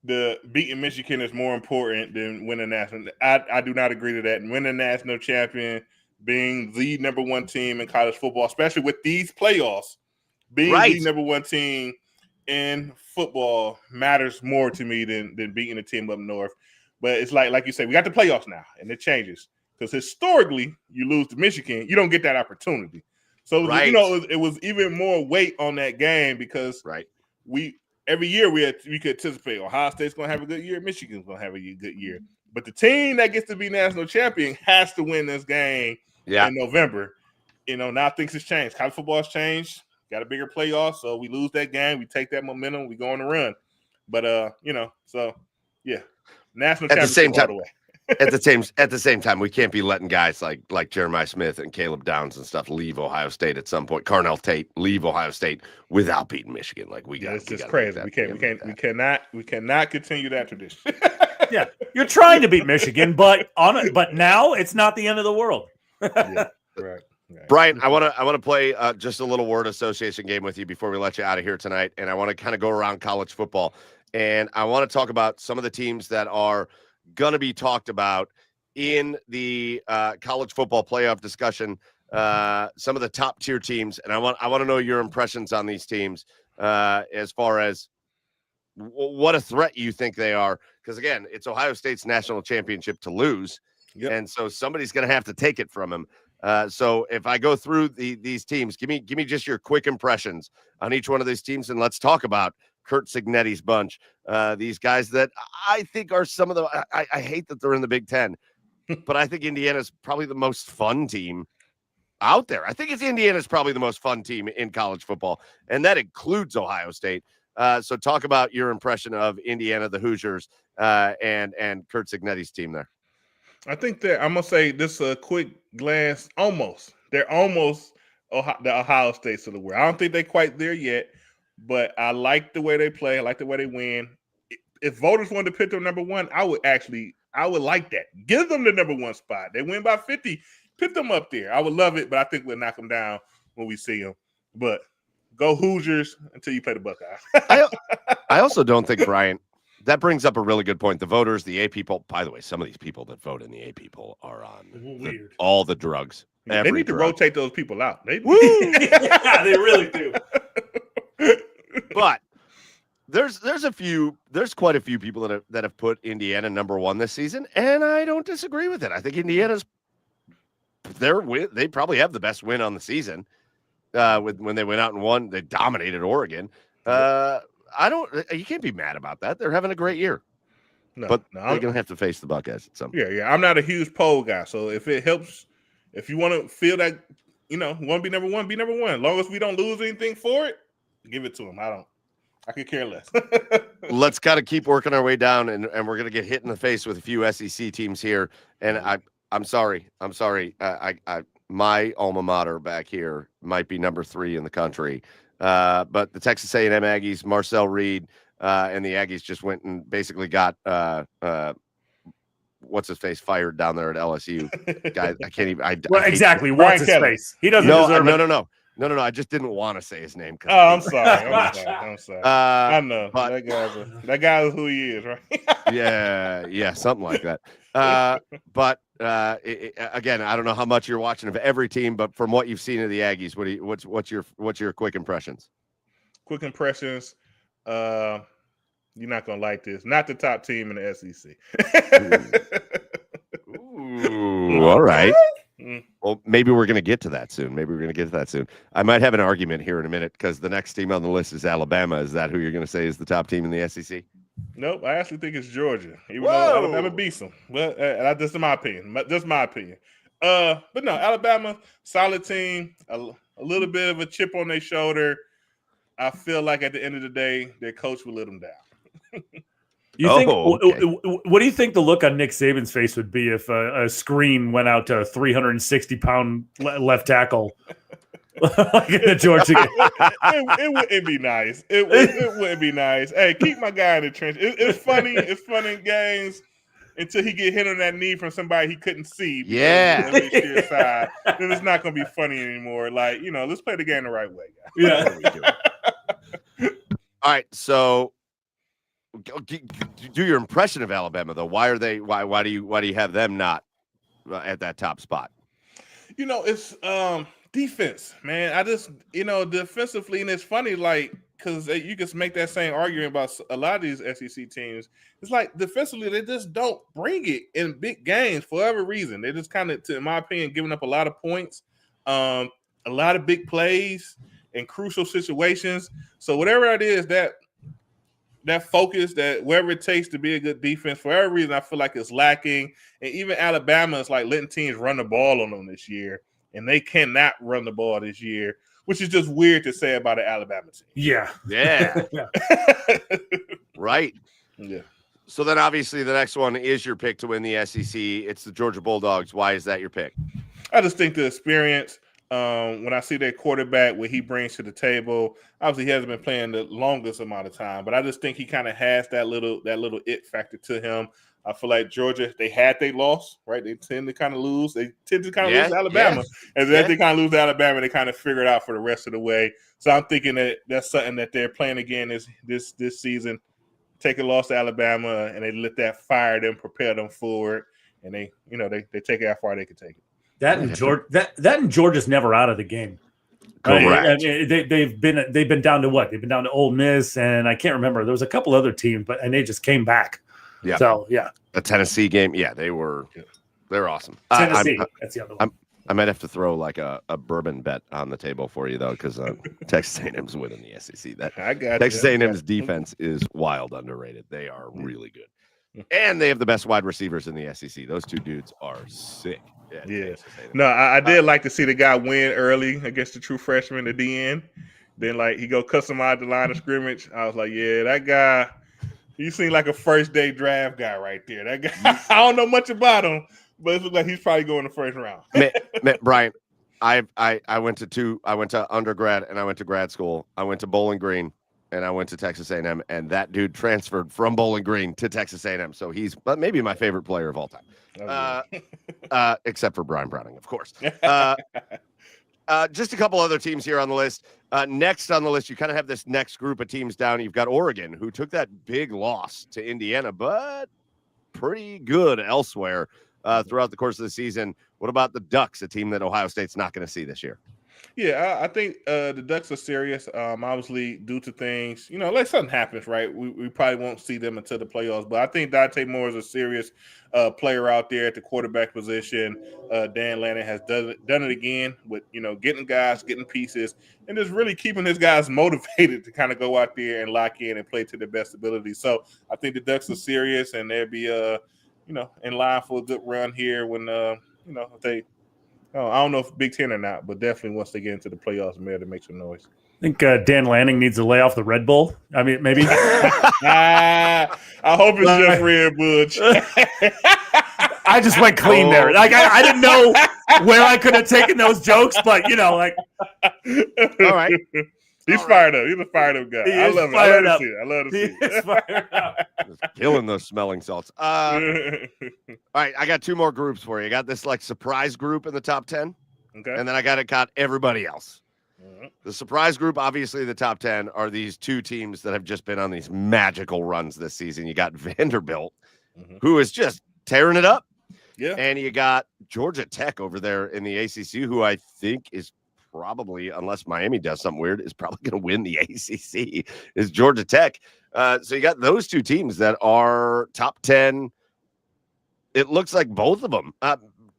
the beating Michigan is more important than winning national. I do not agree to that. And winning national champion, being the number one team in college football, especially with these playoffs, being the number one team in football matters more to me than beating a team up north. But it's like you say, we got the playoffs now, and it changes. Because historically, you lose to Michigan, you don't get that opportunity. So, it was even more weight on that game because every year we could anticipate Ohio State's going to have a good year, Michigan's going to have a good year. But the team that gets to be national champion has to win this game in November. Now things has changed. College football has changed. Got a bigger playoff, so we lose that game. We take that momentum. We go on the run. But national championship all the way. At the same time, we can't be letting guys like Jeremiah Smith and Caleb Downs and stuff leave Ohio State at some point. Carnell Tate leave Ohio State without beating Michigan. Like it's just crazy. We cannot continue that tradition. Yeah, you're trying to beat Michigan, but now it's not the end of the world. Right. Bryant, I want to play just a little word association game with you before we let you out of here tonight, and I want to kind of go around college football, and I want to talk about some of the teams that are going to be talked about in the college football playoff discussion. Some of the top tier teams, and I want to know your impressions on these teams as far as what a threat you think they are. Because again, it's Ohio State's national championship to lose, and so somebody's going to have to take it from them. So if I go through these teams, give me just your quick impressions on each one of these teams, and let's talk about Curt Cignetti's bunch. These guys that I think are some of the. I hate that they're in the Big Ten, but I think Indiana's probably the most fun team out there. I think Indiana's probably the most fun team in college football, and that includes Ohio State. So talk about your impression of Indiana, the Hoosiers, and Curt Cignetti's team there. I think that I'm gonna say this a quick glance. They're almost the Ohio States of the world. I don't think they're quite there yet, but I like the way they play. I like the way they win. If voters wanted to pick them number one, I would like that. Give them the number one spot. They win by 50. Pick them up there. I would love it, but I think we'll knock them down when we see them. But go Hoosiers until you play the Buckeyes. I also don't think, Bryant, that brings up a really good point. The voters, the AP poll, by the way, some of these people that vote in the AP poll are on all the drugs. They need to rotate those people out. Yeah, they really do. But there's quite a few people that have put Indiana number one this season, and I don't disagree with it. I think Indiana's they probably have the best win on the season. When they went out and won, they dominated Oregon. You can't be mad about that. They're having a great year. They're going to have to face the Buckeyes at some point. Yeah. I'm not a huge poll guy, so if it helps, if you want to feel that, want to be number one, be number one. As long as we don't lose anything for it, give it to them. I could care less. Let's kind of keep working our way down, and we're going to get hit in the face with a few SEC teams here. And I'm sorry. My alma mater back here might be number 3 in the country. But the Texas A&M Aggies, Marcel Reed, and the Aggies just went and basically got what's his face fired down there at LSU. Guy, I can't even. Exactly. What's his face? He doesn't deserve it. No. I just didn't want to say his name. Oh, I'm sorry. I know that guy is who he is, right? yeah, something like that. But again, I don't know how much you're watching of every team, but from what you've seen of the Aggies, what's your quick impressions? Quick impressions. You're not gonna like this. Not the top team in the SEC. Ooh, all right. Well, maybe we're going to get to that soon. I might have an argument here in a minute because the next team on the list is Alabama. Is that who you're going to say is the top team in the SEC? Nope. I actually think it's Georgia, even though Alabama beats them. But that's my opinion. But no, Alabama, solid team, a little bit of a chip on their shoulder. I feel like at the end of the day, their coach will let them down. What do you think the look on Nick Saban's face would be if a screen went out to a 360-pound left tackle like in the Georgia game? It wouldn't be nice. It wouldn't be nice. Hey, keep my guy in the trench. It's funny. It's funny in games until he get hit on that knee from somebody he couldn't see. Yeah. Side, then it's not going to be funny anymore. Like, let's play the game the right way, guys. Yeah. All right, so do your impression of Alabama though. Why do you have them not at that top spot? It's defense, man. I just defensively, and it's funny, like, because you can make that same argument about a lot of these SEC teams. It's like defensively, they just don't bring it in big games for whatever reason. They just kind of, in my opinion, giving up a lot of points, a lot of big plays in crucial situations. So whatever it is, that focus, that whatever it takes to be a good defense, for whatever reason, I feel like it's lacking. And even Alabama is like letting teams run the ball on them this year, and they cannot run the ball this year, which is just weird to say about an Alabama team. Yeah. Right. Yeah. So then obviously the next one is your pick to win the SEC. It's the Georgia Bulldogs. Why is that your pick? I just think the experience, when I see their quarterback, what he brings to the table, obviously he hasn't been playing the longest amount of time, but I just think he kind of has that little it factor to him. I feel like Georgia, they lost, right? They tend to kind of lose. They tend to kind of lose to Alabama. As they kind of lose to Alabama, they kind of figure it out for the rest of the way. So I'm thinking that that's something that they're playing again this season. Take a loss to Alabama, and they let that fire them, propel them forward, and they take it how far they can take it. That and Georgia's never out of the game. Correct. I mean, they've been down to what? They've been down to Ole Miss, and I can't remember. There was a couple other teams, and they just came back. Yeah. So yeah, a Tennessee game. Yeah, they're awesome. Tennessee. That's the other one. I might have to throw like a bourbon bet on the table for you though, because Texas A&M's winning the SEC. I got Texas A&M's defense is wild underrated. They are really good, and they have the best wide receivers in the SEC. Those two dudes are sick. Yeah. No, I did like to see the guy win early against the true freshman at the end. Then like he go customize the line of scrimmage. I was like, yeah, that guy. You seem like a first day draft guy right there. That guy, I don't know much about him, but it looks like he's probably going the first round. Bryant, I went to undergrad and I went to grad school. I went to Bowling Green and I went to Texas A&M, and that dude transferred from Bowling Green to Texas A&M. So he's maybe my favorite player of all time, except for Bryant Browning, of course. Just a couple other teams here on the list. Next on the list, you kind of have this next group of teams down. You've got Oregon, who took that big loss to Indiana, but pretty good elsewhere throughout the course of the season. What about the Ducks, a team that Ohio State's not going to see this year? Yeah, I think the Ducks are serious. Obviously, due to things, like something happens, right? We probably won't see them until the playoffs. But I think Dante Moore is a serious player out there at the quarterback position. Dan Lanning has done it again with getting guys, getting pieces, and just really keeping his guys motivated to kind of go out there and lock in and play to their best ability. So I think the Ducks are serious, and they'll be in line for a good run here when if they. Oh, I don't know if Big Ten or not, but definitely once they get into the playoffs, maybe to make some noise. I think Dan Lanning needs to lay off the Red Bull. I mean, maybe. I hope it's just Red Bull. I just went clean there. Like I didn't know where I could have taken those jokes, but all right. He's fired up. He's a fired up guy. I love it. I love to see it. Just killing those smelling salts. All right, I got two more groups for you. I got this surprise group in the top 10. Okay. And then I got everybody else. Mm-hmm. The surprise group, obviously the top 10, are these two teams that have just been on these magical runs this season. You got Vanderbilt, who is just tearing it up. Yeah. And you got Georgia Tech over there in the ACC, who I think is probably, unless Miami does something weird, is probably going to win the ACC, is Georgia Tech. So you got those two teams that are top 10. It looks like both of them.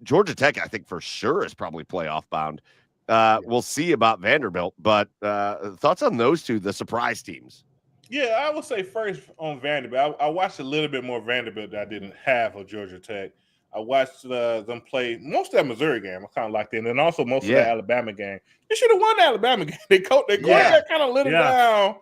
Georgia Tech, I think for sure, is probably playoff bound. We'll see about Vanderbilt, but thoughts on those two, the surprise teams? Yeah, I would say first on Vanderbilt. I watched a little bit more Vanderbilt that I didn't have of Georgia Tech. I watched them play most of that Missouri game. I kind of liked it, and then also most of that Alabama game. They should have won the Alabama game. They quarterback kind of let it down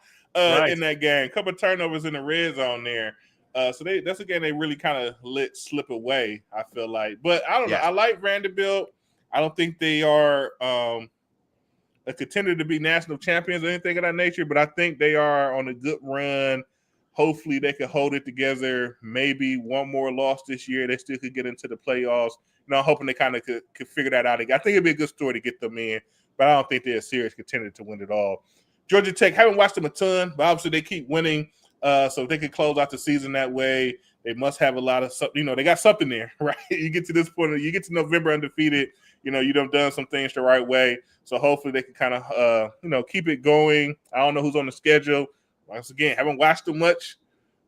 in that game. A couple of turnovers in the red zone there. So that's a game they really kind of let slip away, I feel like. But I don't know. Yeah. I like Vanderbilt. I don't think they are a contender to be national champions or anything of that nature, but I think they are on a good run. Hopefully they can hold it together. Maybe one more loss this year. They still could get into the playoffs. I'm hoping they kind of could figure that out again. I think it'd be a good story to get them in, but I don't think they're a serious contender to win it all. Georgia Tech, haven't watched them a ton, but obviously they keep winning. So if they could close out the season that way, they must have a lot of something. They got something there, right? You get to this point, you get to November undefeated. You've done some things the right way. So hopefully they can kind of, keep it going. I don't know who's on the schedule. Once again, haven't watched them much,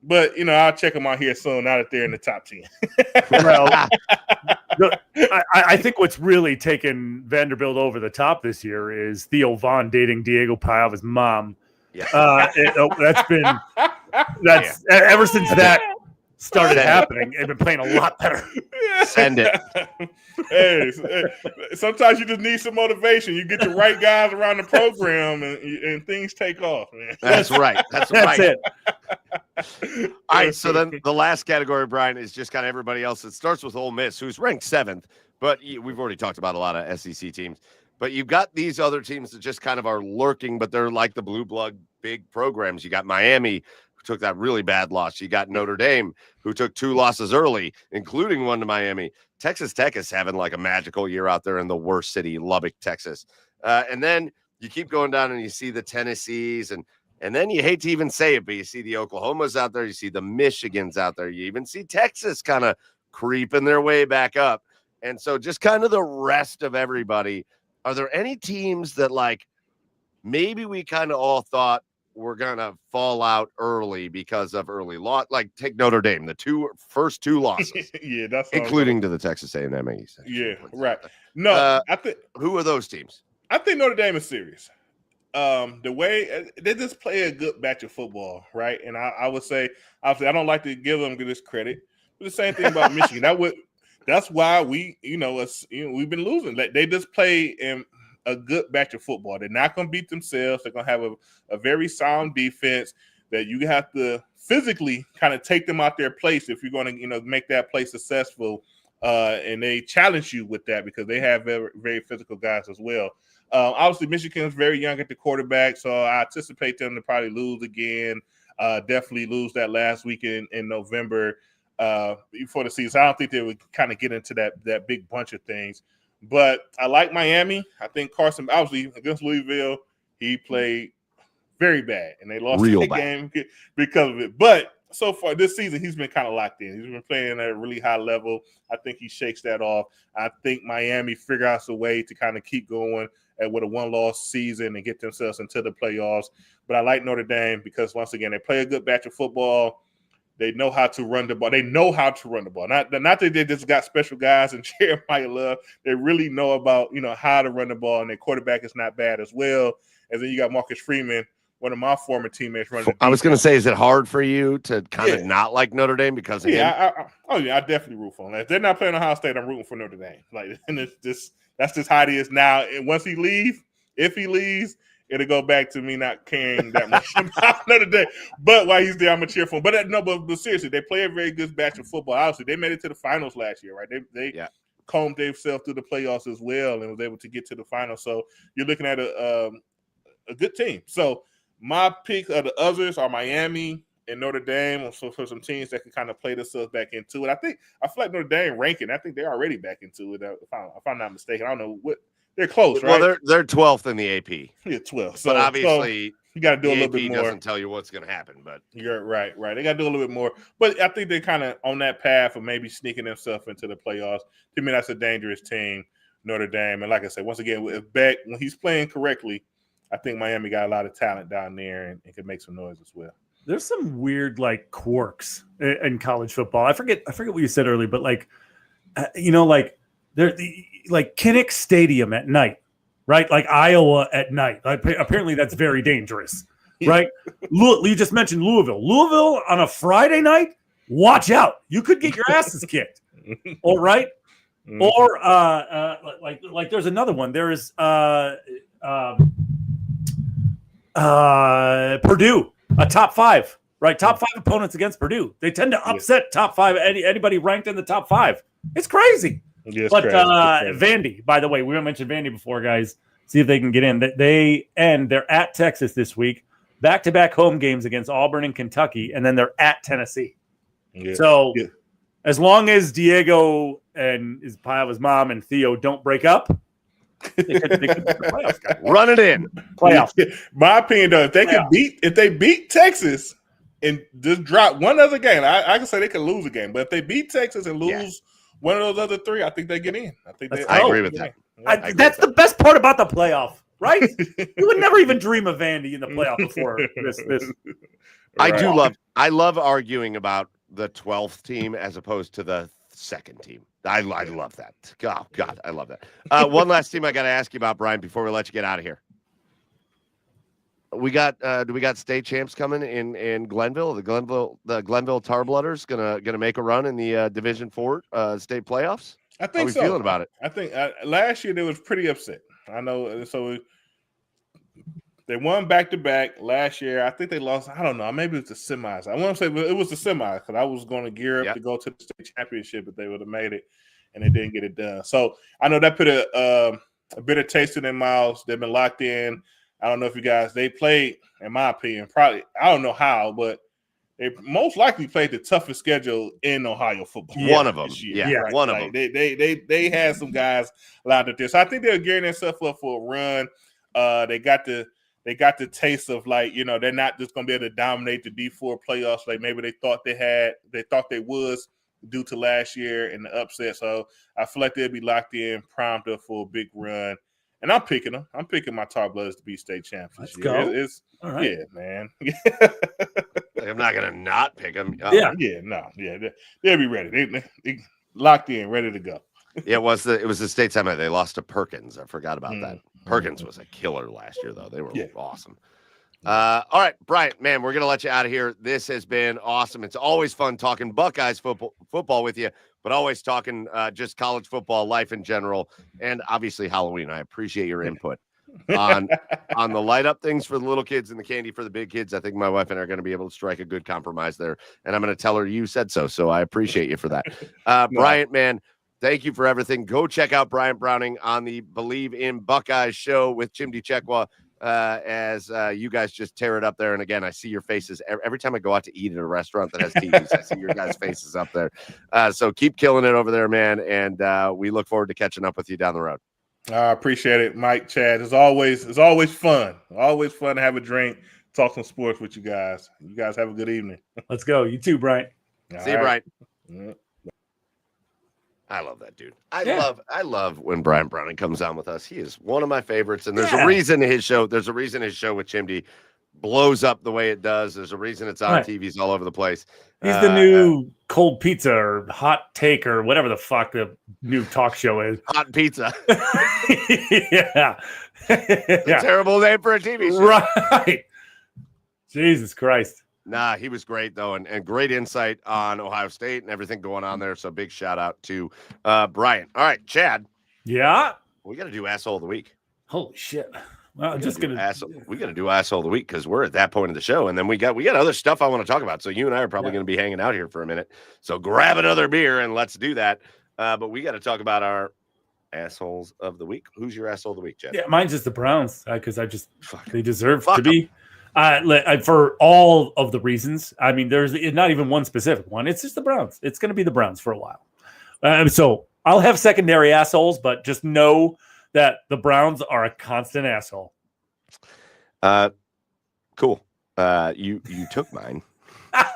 but I'll check them out here soon. Now that they're in the top 10. Well, I think what's really taken Vanderbilt over the top this year is Theo Vaughn dating Diego Paiava's mom. Yeah. That's ever since that started happening, they've been playing a lot better. Send it. Hey, sometimes you just need some motivation. You get the right guys around the program, and things take off, man. That's right. That's right. It. All right. So then the last category, Brian, is just kind of everybody else. It starts with Ole Miss, who's ranked 7th, but we've already talked about a lot of SEC teams. But you've got these other teams that just kind of are lurking, but they're like the blue blood big programs. You got Miami, who took that really bad loss. You got Notre Dame, who took 2 losses early, including one to Miami. Texas Tech is having like a magical year out there in the worst city, Lubbock, Texas. And then you keep going down and you see the Tennessees, and then you hate to even say it, but you see the Oklahomas out there. You see the Michigans out there. You even see Texas kind of creeping their way back up. And so just kind of the rest of everybody. Are there any teams that like maybe we kind of all thought were going to fall out early because of early loss? Like take Notre Dame, the first 2 losses. Yeah, that's including to the Texas A&M East. Yeah, right. No, I think who are those teams? I think Notre Dame is serious. The way they just play a good batch of football, right? And I would say, obviously, I don't like to give them this credit, but the same thing about Michigan. That's why we've been losing. Like they just play in a good batch of football. They're not going to beat themselves. They're going to have a very sound defense that you have to physically kind of take them out their place if you're going to make that play successful. And they challenge you with that because they have very, very physical guys as well. Obviously, Michigan is very young at the quarterback, so I anticipate them to probably lose again. Definitely lose that last week in November before the season. I don't think they would kind of get into that big bunch of things. But I like Miami. I think Carson, obviously, against Louisville, he played very bad, and they lost the game because of it. But so far this season, he's been kind of locked in. He's been playing at a really high level. I think he shakes that off. I think Miami figure out a way to kind of keep going with a 1-loss season and get themselves into the playoffs. But I like Notre Dame because, once again, they play a good batch of football. They know how to run the ball. Not that they just got special guys and Jeremiah Love. They really know about, how to run the ball, and their quarterback is not bad as well. And then you got Marcus Freeman, one of my former teammates, running. I was going to say, is it hard for you to kind of not like Notre Dame because of him? I definitely root for him. If they're not playing Ohio State, I'm rooting for Notre Dame. Like, and that's just how it is now. And once he leaves, if he leaves, it'll go back to me not caring that much about Notre Dame. But while he's there, I'm a cheer for him. But seriously, they play a very good batch of football. Obviously, they made it to the finals last year, right? They combed themselves through the playoffs as well and was able to get to the finals. So you're looking at a good team. So my pick of the others are Miami and Notre Dame. So for some teams that can kind of play themselves back into it. I feel like Notre Dame ranking. I think they're already back into it. If I'm not mistaken, I don't know what. They're close, right? Well, they're 12th in the AP. Yeah, 12th. But obviously, you got to do a little bit more. Doesn't tell you what's going to happen, but you're right. They got to do a little bit more. But I think they're kind of on that path of maybe sneaking themselves into the playoffs. To me, that's a dangerous team, Notre Dame. And like I said, once again, with Beck, when he's playing correctly, I think Miami got a lot of talent down there and can make some noise as well. There's some weird quirks in college football. I forget what you said earlier, but there, like Kinnick Stadium at night, right? Like Iowa at night. Apparently, that's very dangerous, right? You just mentioned Louisville. Louisville on a Friday night, watch out! You could get your asses kicked. All right, or like there's another one. There is Purdue, a top 5 right? Top 5 opponents against Purdue. They tend to upset top 5, anybody ranked in the top 5. It's crazy. Yeah, But Vandy, by the way, we mentioned Vandy before, guys. See if they can get in. They're at Texas this week. Back-to-back home games against Auburn and Kentucky, and then they're at Tennessee. Yeah. So as long as Diego and Paiava's mom and Theo don't break up, they could the playoffs, guys. Run it in. Playoffs. My opinion, though, if they beat Texas and just drop one other game, I can say they could lose a game. But if they beat Texas and lose one of those other 3, I think they get in. I agree with that. That's the best part about the playoff, right? You would never even dream of Vandy in the playoff before this. Right. I love arguing about the 12th team as opposed to the 2nd team. I love that. Oh, God, I love that. One last team I got to ask you about, Brian, before we let you get out of here. Do we got state champs coming in Glenville? The Glenville Tarblooders gonna make a run in the Division 4 state playoffs? I think so. How are we feeling about it? I think last year they was pretty upset. I know. So they won back-to-back last year. I think they lost. I don't know. Maybe it's the semis. I want to say it was the semis because I was going to gear up to go to the state championship if they would have made it, and they didn't get it done. So I know that put a bitter taste in their mouths. They've been locked in. I don't know if you guys, they played, in my opinion, probably, I don't know how, but they most likely played the toughest schedule in Ohio football. One of them. Right? One of them. They had some guys lined up there. So I think they're gearing themselves up for a run. They got the taste of, like, you know, they're not just going to be able to dominate the D4 playoffs like maybe they thought they was due to last year and the upset. So I feel like they'll be locked in, primed up for a big run. And I'm picking them. I'm picking my Tarblooders to be state champs this year. Let's go. It's all right. Yeah, man. I'm not gonna not pick them. They'll be ready. They locked in, ready to go. Yeah, it was the state semi. They lost to Perkins. I forgot about that. Perkins was a killer last year, though. They were awesome. All right, Bryant, man, we're gonna let you out of here. This has been awesome. It's always fun talking Buckeyes football with you, but always talking just college football, life in general, and obviously Halloween. I appreciate your input on the light up things for the little kids and the candy for the big kids. I think my wife and I are going to be able to strike a good compromise there, and I'm going to tell her you said so. So I appreciate you for that, Bryant, man. Thank you for everything. Go check out Bryant Browning on the BLEAV in Buckeyes show with Chimdi Chekwa. As you guys just tear it up there. And again, I see your faces every time I go out to eat at a restaurant that has TVs. I see your guys' faces up there. So keep killing it over there, man. And we look forward to catching up with you down the road. I appreciate it, Mike, Chad. It's always fun. Always fun to have a drink, talk some sports with you guys. You guys have a good evening. Let's go. You too, Bryant. See you, Bryant. Yeah. I love that dude. I love when Bryant Browning comes on with us. He is one of my favorites, and there's a reason his show with Chimdi blows up the way it does. There's a reason it's on TVs all over the place. He's the new cold pizza or hot take or whatever the fuck the new talk show is. Hot pizza. Yeah. Terrible name for a TV show. Right. Jesus Christ. Nah, he was great, though, and great insight on Ohio State and everything going on there. So big shout out to Bryant. All right, Chad. Yeah. We got to do Asshole of the Week. Holy shit. Well, we got to do Asshole of the Week because we're at that point of the show. And then we got other stuff I want to talk about. So you and I are probably going to be hanging out here for a minute. So grab another beer and let's do that. But we got to talk about our Assholes of the Week. Who's your Asshole of the Week, Chad? Yeah, mine's just the Browns because they deserve to be. For all of the reasons. I mean, there's not even one specific one. It's just the Browns. It's going to be the Browns for a while. So I'll have secondary assholes, but just know that the Browns are a constant asshole. Cool. You took mine.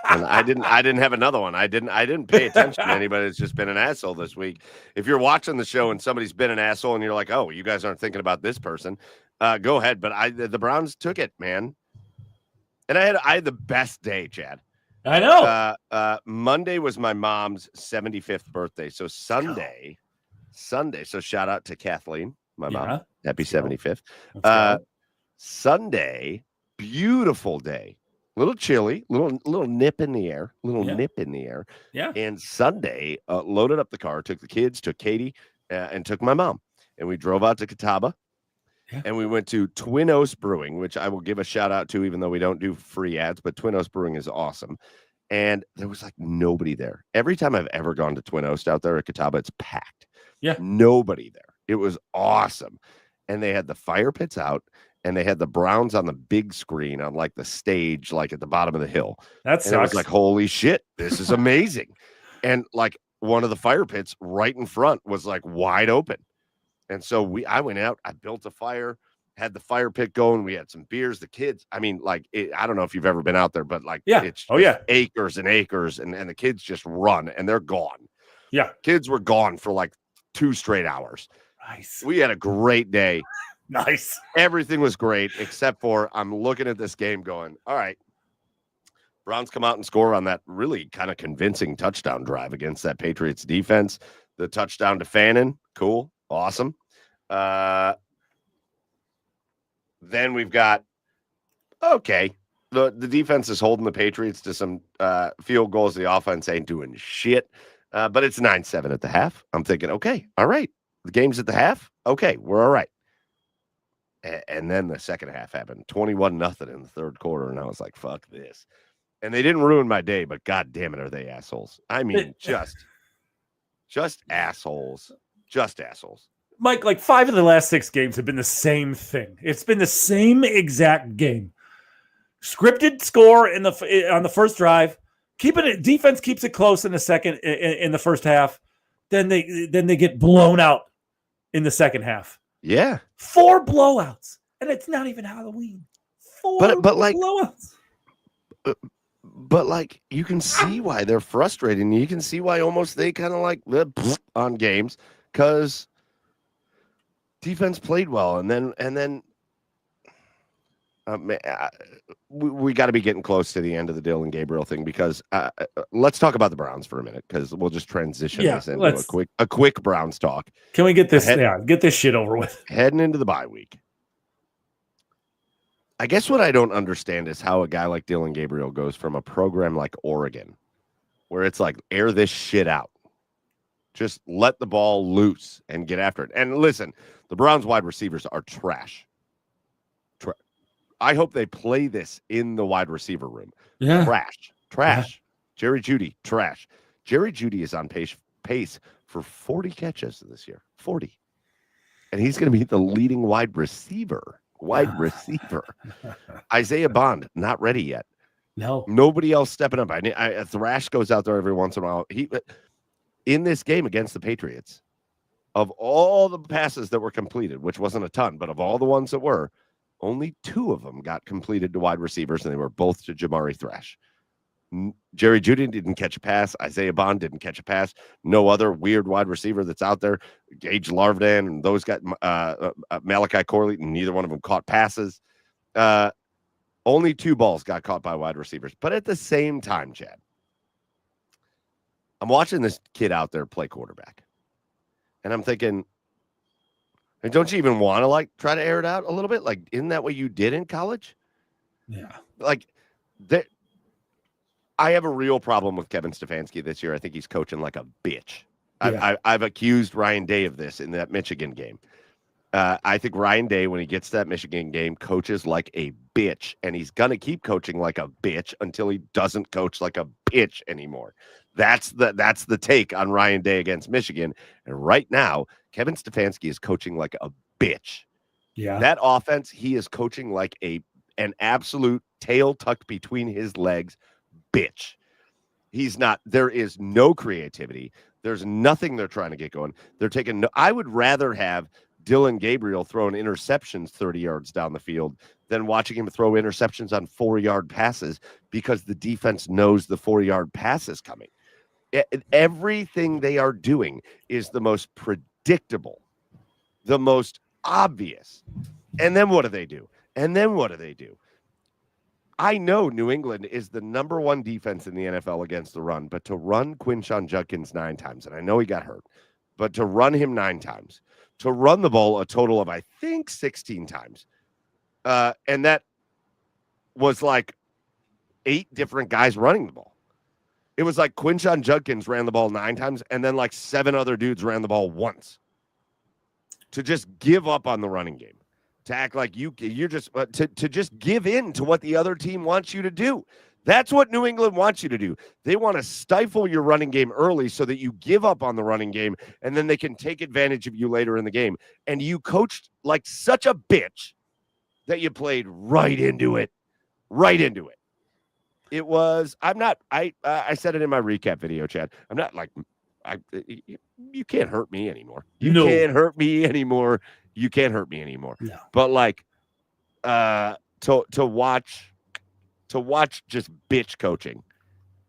And I didn't have another one. I didn't pay attention to anybody that's just been an asshole this week. If you're watching the show and somebody's been an asshole and you're like, oh, you guys aren't thinking about this person, go ahead. But the Browns took it, man. And I had the best day, Chad. I know. Monday was my mom's 75th birthday. So Sunday. So shout out to Kathleen, my mom. Happy 75th. Sunday, beautiful day. Little chilly, little nip in the air, nip in the air. Yeah. And Sunday, loaded up the car, took the kids, took Katie, and took my mom. And we drove out to Catawba. and we went to Twin Oaks Brewing, which I will give a shout out to, even though we don't do free ads, but Twin Oaks Brewing is awesome. And there was like nobody there. Every time I've ever gone to Twin Oaks out there at Catawba, it's packed. Yeah. Nobody there. It was awesome. And they had the fire pits out, and they had the Browns on the big screen on like the stage, like at the bottom of the hill. That sucks. And it was like, holy shit, this is amazing. And like one of the fire pits right in front was like wide open. And so I went out, I built a fire, had the fire pit going. We had some beers, the kids. I mean, like, I don't know if you've ever been out there, but like, it's acres and acres, and the kids just run and they're gone. Yeah. Kids were gone for like 2 straight hours. Nice. We had a great day. Nice. Everything was great, except for I'm looking at this game going, all right, Browns come out and score on that really kind of convincing touchdown drive against that Patriots defense. The touchdown to Fannin. Cool. Awesome. Then we've got, okay, the defense is holding the Patriots to some field goals. The offense ain't doing shit, but it's 9-7 at the half. I'm thinking, okay, all right. The game's at the half. Okay, we're all right. And then the second half happened, 21-0 in the third quarter, and I was like, fuck this. And they didn't ruin my day, but God damn it, are they assholes? I mean, just assholes. Just assholes. Mike, like 5 of the last 6 games have been the same thing. It's been the same exact game. Scripted score on the first drive, defense keeps it close in the second in the first half. Then they get blown out in the second half. Yeah, 4 blowouts, and it's not even Halloween. 4 blowouts. But like, you can see why they're frustrated. And you can see why almost they kind of like on games, because defense played well, and then we got to be getting close to the end of the Dillon Gabriel thing, because let's talk about the Browns for a minute, because we'll just transition this into a quick Browns talk. Can we get this? Get this shit over with. Heading into the bye week, I guess what I don't understand is how a guy like Dillon Gabriel goes from a program like Oregon, where it's like, air this shit out. Just let the ball loose and get after it. And listen, the Browns wide receivers are trash. I hope they play this in the wide receiver room. Yeah. Trash. Yeah. Jerry Jeudy, trash. Jerry Jeudy is on pace for 40 catches this year. 40. And he's going to be the leading wide receiver. Isaiah Bond, not ready yet. No. Nobody else stepping up. Thrash goes out there every once in a while. In this game against the Patriots, of all the passes that were completed, which wasn't a ton, but of all the ones that were, only 2 of them got completed to wide receivers, and they were both to Jamari Thrash. Jerry Jeudy didn't catch a pass. Isaiah Bond didn't catch a pass. No other weird wide receiver that's out there. Gage Larvdan and those got Malachi Corley, and neither one of them caught passes. Only 2 balls got caught by wide receivers. But at the same time, Chad, I'm watching this kid out there play quarterback, and I'm thinking, don't you even want to like try to air it out a little bit? Like, isn't that what you did in college? Yeah. Like that. I have a real problem with Kevin Stefanski this year. I think he's coaching like a bitch. Yeah. I've accused Ryan Day of this in that Michigan game. I think Ryan Day, when he gets to that Michigan game, coaches like a bitch, and he's going to keep coaching like a bitch until he doesn't coach like a bitch anymore. That's the take on Ryan Day against Michigan. And right now, Kevin Stefanski is coaching like a bitch. Yeah. That offense, he is coaching like an absolute tail tucked between his legs bitch. He's not. There is no creativity. There's nothing they're trying to get going. They're taking. I would rather have Dillon Gabriel throwing interceptions 30 yards down the field than watching him throw interceptions on 4-yard passes, because the defense knows the 4-yard pass is coming. Everything they are doing is the most predictable, the most obvious. And then what do they do? I know New England is the number 1 defense in the NFL against the run, but to run Quinshon Judkins 9 times, and I know he got hurt, but to run him 9 times, to run the ball a total of, I think, 16 times. And that was like 8 different guys running the ball. It was like Quinshon Judkins ran the ball 9 times, and then like 7 other dudes ran the ball once. To just give up on the running game. to act like you're just to just give in to what the other team wants you to do. That's what New England wants you to do. They want to stifle your running game early so that you give up on the running game, and then they can take advantage of you later in the game. And you coached like such a bitch that you played right into it. Right into it. It was, I said it in my recap video, Chad. I'm not like, you can't hurt me anymore. You can't hurt me anymore. You can't hurt me anymore. No. But like, to watch just bitch coaching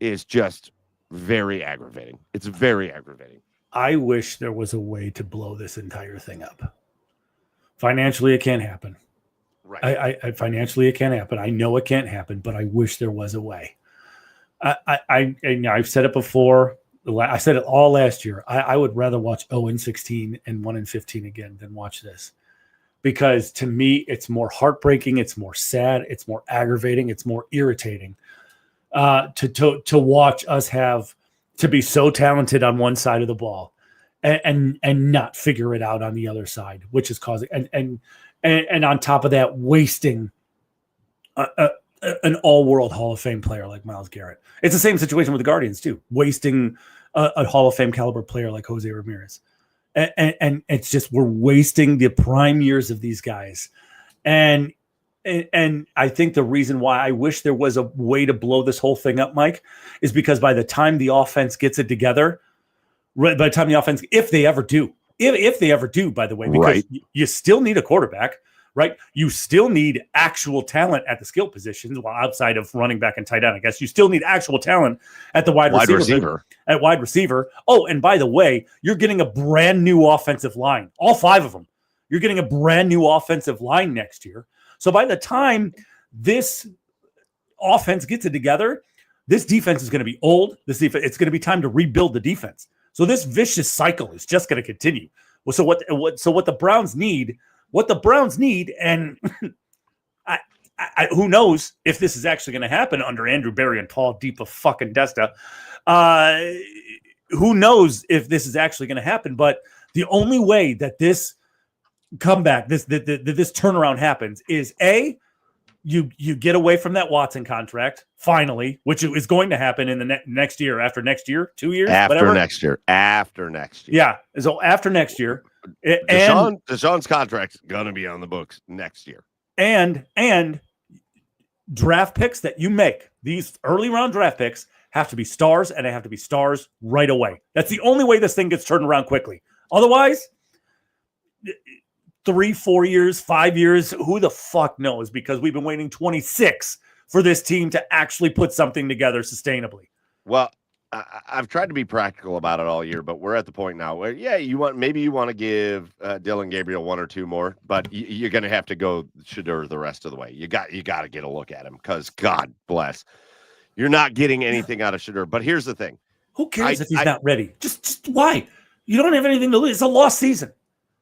is just very aggravating. It's very aggravating. I wish there was a way to blow this entire thing up. Financially, it can't happen. Right. I financially, it can't happen. I know it can't happen, but I wish there was a way. I've said it before. I said it all last year. I would rather watch 0-16 and 1-15 again than watch this, because to me, it's more heartbreaking. It's more sad. It's more aggravating. It's more irritating to watch us have to be so talented on one side of the ball and not figure it out on the other side, which is causing and on top of that, wasting an all-world Hall of Fame player like Myles Garrett. It's the same situation with the Guardians too, wasting a Hall of Fame caliber player like Jose Ramirez. And it's just, we're wasting the prime years of these guys. And I think the reason why I wish there was a way to blow this whole thing up, Mike, is because by the time the offense gets it together, by the time the offense, if they ever do, by the way, because you still need a quarterback, right? You still need actual talent at the skill positions, while outside of running back and tight end, I guess you still need actual talent at the wide receiver. At wide receiver. Oh, and by the way, you're getting a brand new offensive line, all 5 of them. You're getting a brand new offensive line next year. So by the time this offense gets it together, this defense is going to be old. It's going to be time to rebuild the defense. So this vicious cycle is just going to continue. Well, so what the Browns need, and who knows if this is actually going to happen under Andrew Berry and Paul Deepa fucking Desta. Who knows if this is actually going to happen? But the only way that this comeback, this turnaround happens is you get away from that Watson contract finally, which is going to happen in the next year, after next year, 2 years, after next year. Yeah, so after next year, Deshaun's contract's gonna be on the books next year, and draft picks that you make, these early round draft picks, have to be stars, and they have to be stars right away. That's the only way this thing gets turned around quickly. Otherwise, 3, 4 years, 5 years, who the fuck knows? Because we've been waiting 26 for this team to actually put something together sustainably. Well, I've tried to be practical about it all year, but we're at the point now where, you want to give Dylan Gabriel 1 or 2 more, but you're going to have to go Shedeur the rest of the way. You got to get a look at him, because God bless, you're not getting anything out of Shedeur. But here's the thing: who cares if he's not ready? Just why? You don't have anything to lose. It's a lost season.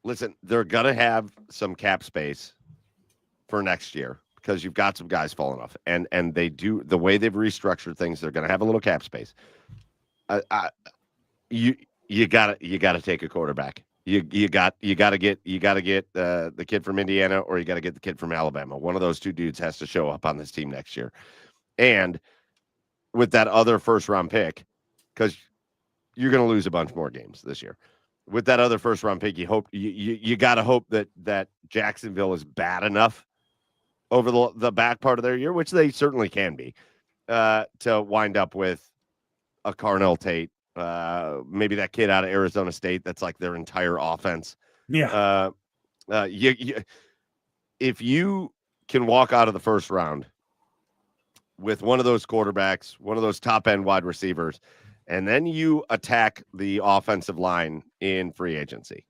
Listen, they're going to have some cap space for next year because you've got some guys falling off. And they do, the way they've restructured things, they're going to have a little cap space. You got to take a quarterback. You got to get the kid from Indiana, or you got to get the kid from Alabama. One of those 2 dudes has to show up on this team next year. And with that other first round pick, because you're going to lose a bunch more games this year. With that other first round pick, you got to hope that Jacksonville is bad enough over the back part of their year, which they certainly can be, to wind up with a Carnell Tate, maybe that kid out of Arizona State that's like their entire offense. Yeah. If you can walk out of the first round with one of those quarterbacks, one of those top end wide receivers, and then you attack the offensive line in free agency,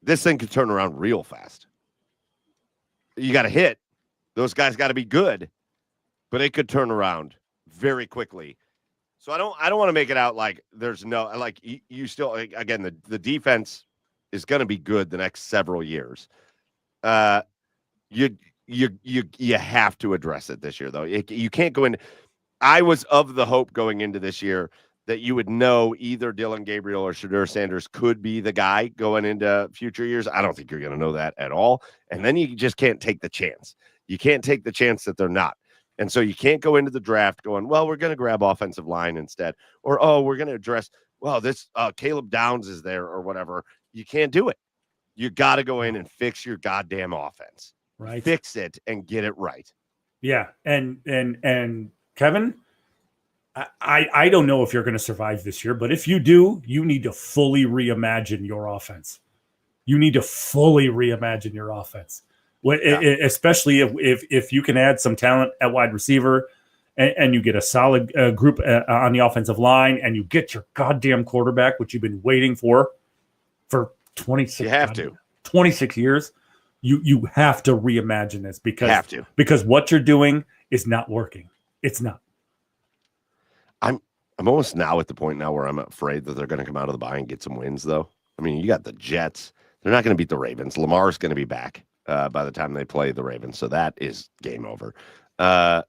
this thing could turn around real fast. You got to hit. Those guys got to be good, but it could turn around very quickly. So I don't want to make it out like there's no, like you still, again, the defense is going to be good the next several years. You have to address it this year, though. You can't go in. I was of the hope going into this year that you would know either Dylan Gabriel or Shadur Sanders could be the guy going into future years. I don't think you're going to know that at all. And then you just can't take the chance. You can't take the chance that they're not. And so you can't go into the draft going, well, we're going to grab offensive line instead. Or, oh, we're going to address, well, this Caleb Downs is there or whatever. You can't do it. You got to go in and fix your goddamn offense. Right. Fix it and get it right. Yeah. And Kevin, I don't know if you're going to survive this year, but if you do, you need to fully reimagine your offense. Especially if you can add some talent at wide receiver and you get a solid group on the offensive line and you get your goddamn quarterback, which you've been waiting for 26 years. You have to reimagine this because what you're doing is not working. It's not. I'm almost now at the point now where I'm afraid that they're going to come out of the bye and get some wins, though. I mean, you got the Jets. They're not going to beat the Ravens. Lamar's going to be back by the time they play the Ravens, so that is game over. But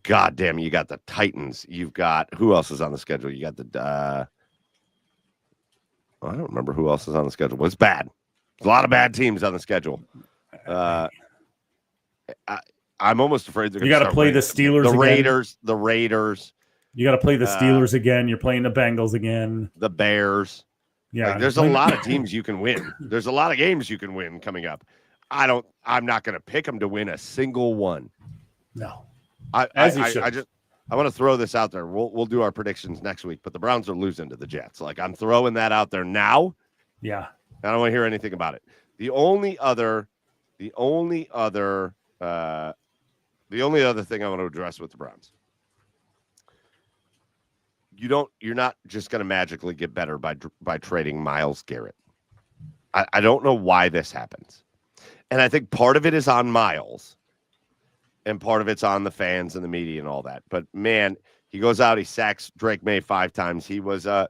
goddamn, you got the Titans. You've got who else is on the schedule? You got the I don't remember who else is on the schedule. Well, it's bad. There's a lot of bad teams on the schedule. I'm almost afraid they're going to play the Steelers, the Raiders. You got to play the Steelers again. You're playing the Bengals again. The Bears. Yeah, like, there's a lot of teams you can win. There's a lot of games you can win coming up. I'm not going to pick them to win a single one. No. I want to throw this out there. We'll do our predictions next week, but the Browns are losing to the Jets. Like, I'm throwing that out there now. Yeah. I don't want to hear anything about it. The only other thing I want to address with the Browns. You're not just going to magically get better by trading Myles Garrett. I don't know why this happens. And I think part of it is on Myles and part of it's on the fans and the media and all that. But man, he goes out, he sacks Drake May 5 times. He was a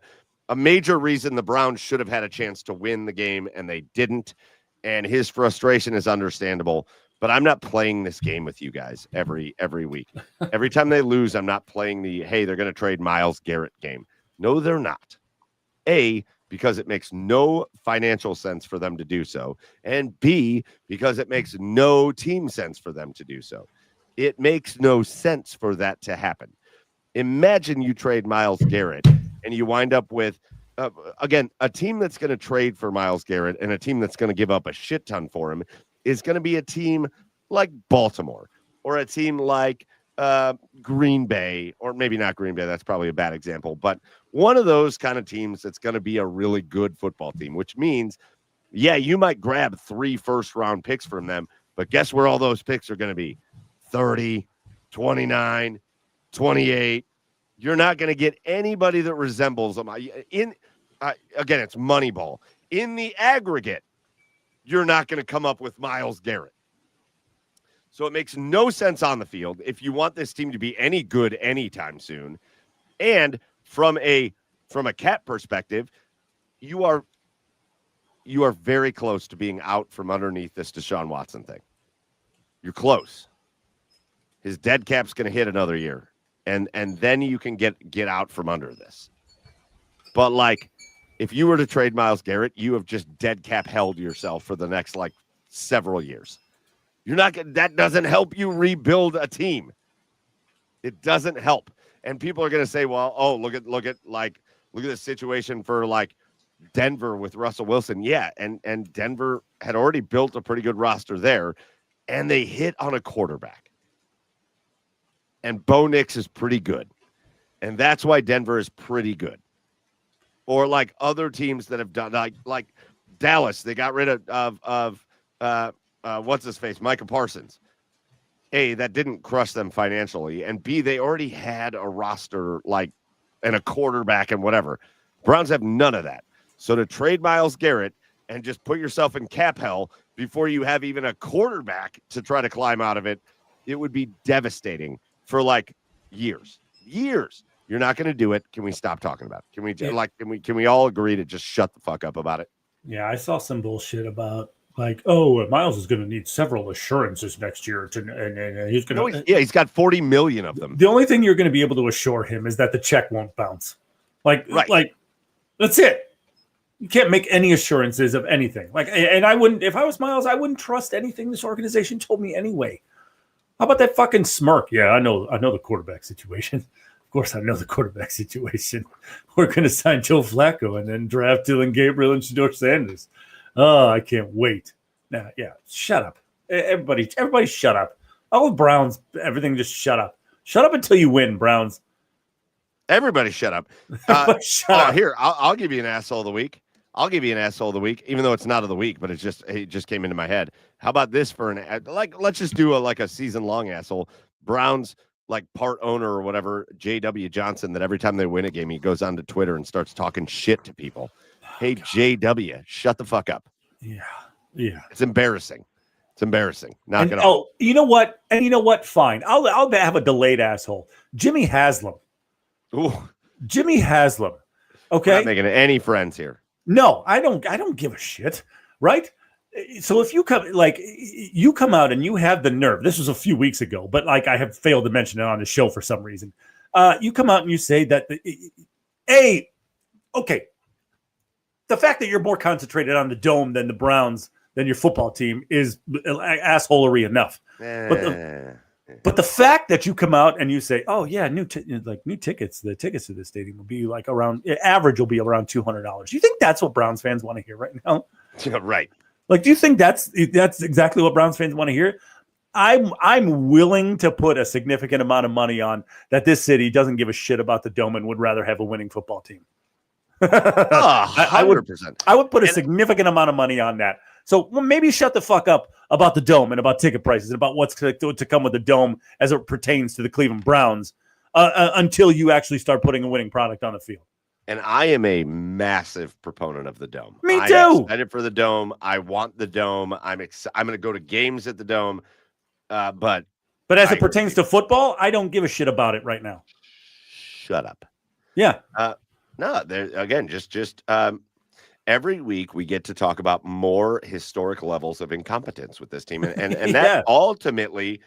major reason the Browns should have had a chance to win the game and they didn't. And his frustration is understandable. But I'm not playing this game with you guys every week. Every time they lose, I'm not playing hey, they're going to trade Myles Garrett game. No, they're not. A, because it makes no financial sense for them to do so. And B, because it makes no team sense for them to do so. It makes no sense for that to happen. Imagine you trade Myles Garrett and you wind up with, again, a team that's going to trade for Myles Garrett and a team that's going to give up a shit ton for him is going to be a team like Baltimore or a team like Green Bay, or maybe not Green Bay. That's probably a bad example, but one of those kind of teams that's going to be a really good football team, which means, yeah, you might grab 3 first-round picks from them, but guess where all those picks are going to be? 30, 29, 28. You're not going to get anybody that resembles them. Again, it's Moneyball. In the aggregate, you're not going to come up with Myles Garrett. So it makes no sense on the field if you want this team to be any good anytime soon. And from a cap perspective, you are very close to being out from underneath this Deshaun Watson thing. You're close. His dead cap's going to hit another year. And then you can get out from under this. But like, if you were to trade Myles Garrett, you have just dead cap held yourself for the next several years. That doesn't help you rebuild a team. It doesn't help. And people are going to say, well, oh, look at the situation for Denver with Russell Wilson. Yeah. And Denver had already built a pretty good roster there and they hit on a quarterback. And Bo Nix is pretty good. And that's why Denver is pretty good. Or like other teams that have done, like Dallas, they got rid of what's his face, Micah Parsons. A, that didn't crush them financially, and B, they already had a roster and a quarterback and whatever. Browns have none of that. So to trade Myles Garrett and just put yourself in cap hell before you have even a quarterback to try to climb out of it, it would be devastating for years. You're not going to do it. Can we stop talking about it? Can we all agree to just shut the fuck up about it? Yeah, I saw some bullshit about Myles is going to need several assurances next year and he's going to. He's got 40 million of them. The only thing you're going to be able to assure him is that the check won't bounce. Like Right. like that's it. You can't make any assurances of anything. Like, and I wouldn't, if I was Miles, I wouldn't trust anything this organization told me anyway. How about that fucking smirk? Yeah, I know the quarterback situation. Of course, I know the quarterback situation. We're going to sign Joe Flacco and then draft Dylan Gabriel and Shedeur Sanders. Oh, I can't wait. Nah, yeah, shut up. Everybody shut up. All the Browns, everything just shut up. Shut up until you win, Browns. Everybody shut up. Shut up. Here, I'll give you an asshole of the week. I'll give you an asshole of the week, even though it's not of the week, but it just came into my head. How about this for let's just do a season-long asshole. Browns, like part owner or whatever, J.W. Johnson, that every time they win a game, he goes onto Twitter and starts talking shit to people. Hey, J.W., shut the fuck up. Yeah. It's embarrassing. It's embarrassing. Knock it off. Oh, you know what? And you know what? Fine. I'll have a delayed asshole. Jimmy Haslam. Ooh, Jimmy Haslam. Okay. we're not making any friends here. No, I don't give a shit. Right. So if you come out and you have the nerve, this was a few weeks ago, but like I have failed to mention it on the show for some reason. You come out and you say that the fact that you're more concentrated on the dome than the Browns, than your football team is assholery enough. But the fact that you come out and you say, "Oh yeah, new tickets, the tickets to the stadium will be like average will be around $200." You think that's what Browns fans want to hear right now? Yeah, right. Like, do you think that's exactly what Browns fans want to hear? I'm willing to put a significant amount of money on that this city doesn't give a shit about the dome and would rather have a winning football team. 100%. I would put a significant amount of money on that. So maybe shut the fuck up about the dome and about ticket prices and about what's to come with the dome as it pertains to the Cleveland Browns until you actually start putting a winning product on the field. And I am a massive proponent of the dome. Me I'm too. excited for the dome. I want the dome. I'm going to go to games at the dome. But as it pertains to football, I don't give a shit about it right now. Shut up. Yeah. No, there again, just every week we get to talk about more historic levels of incompetence with this team. And that ultimately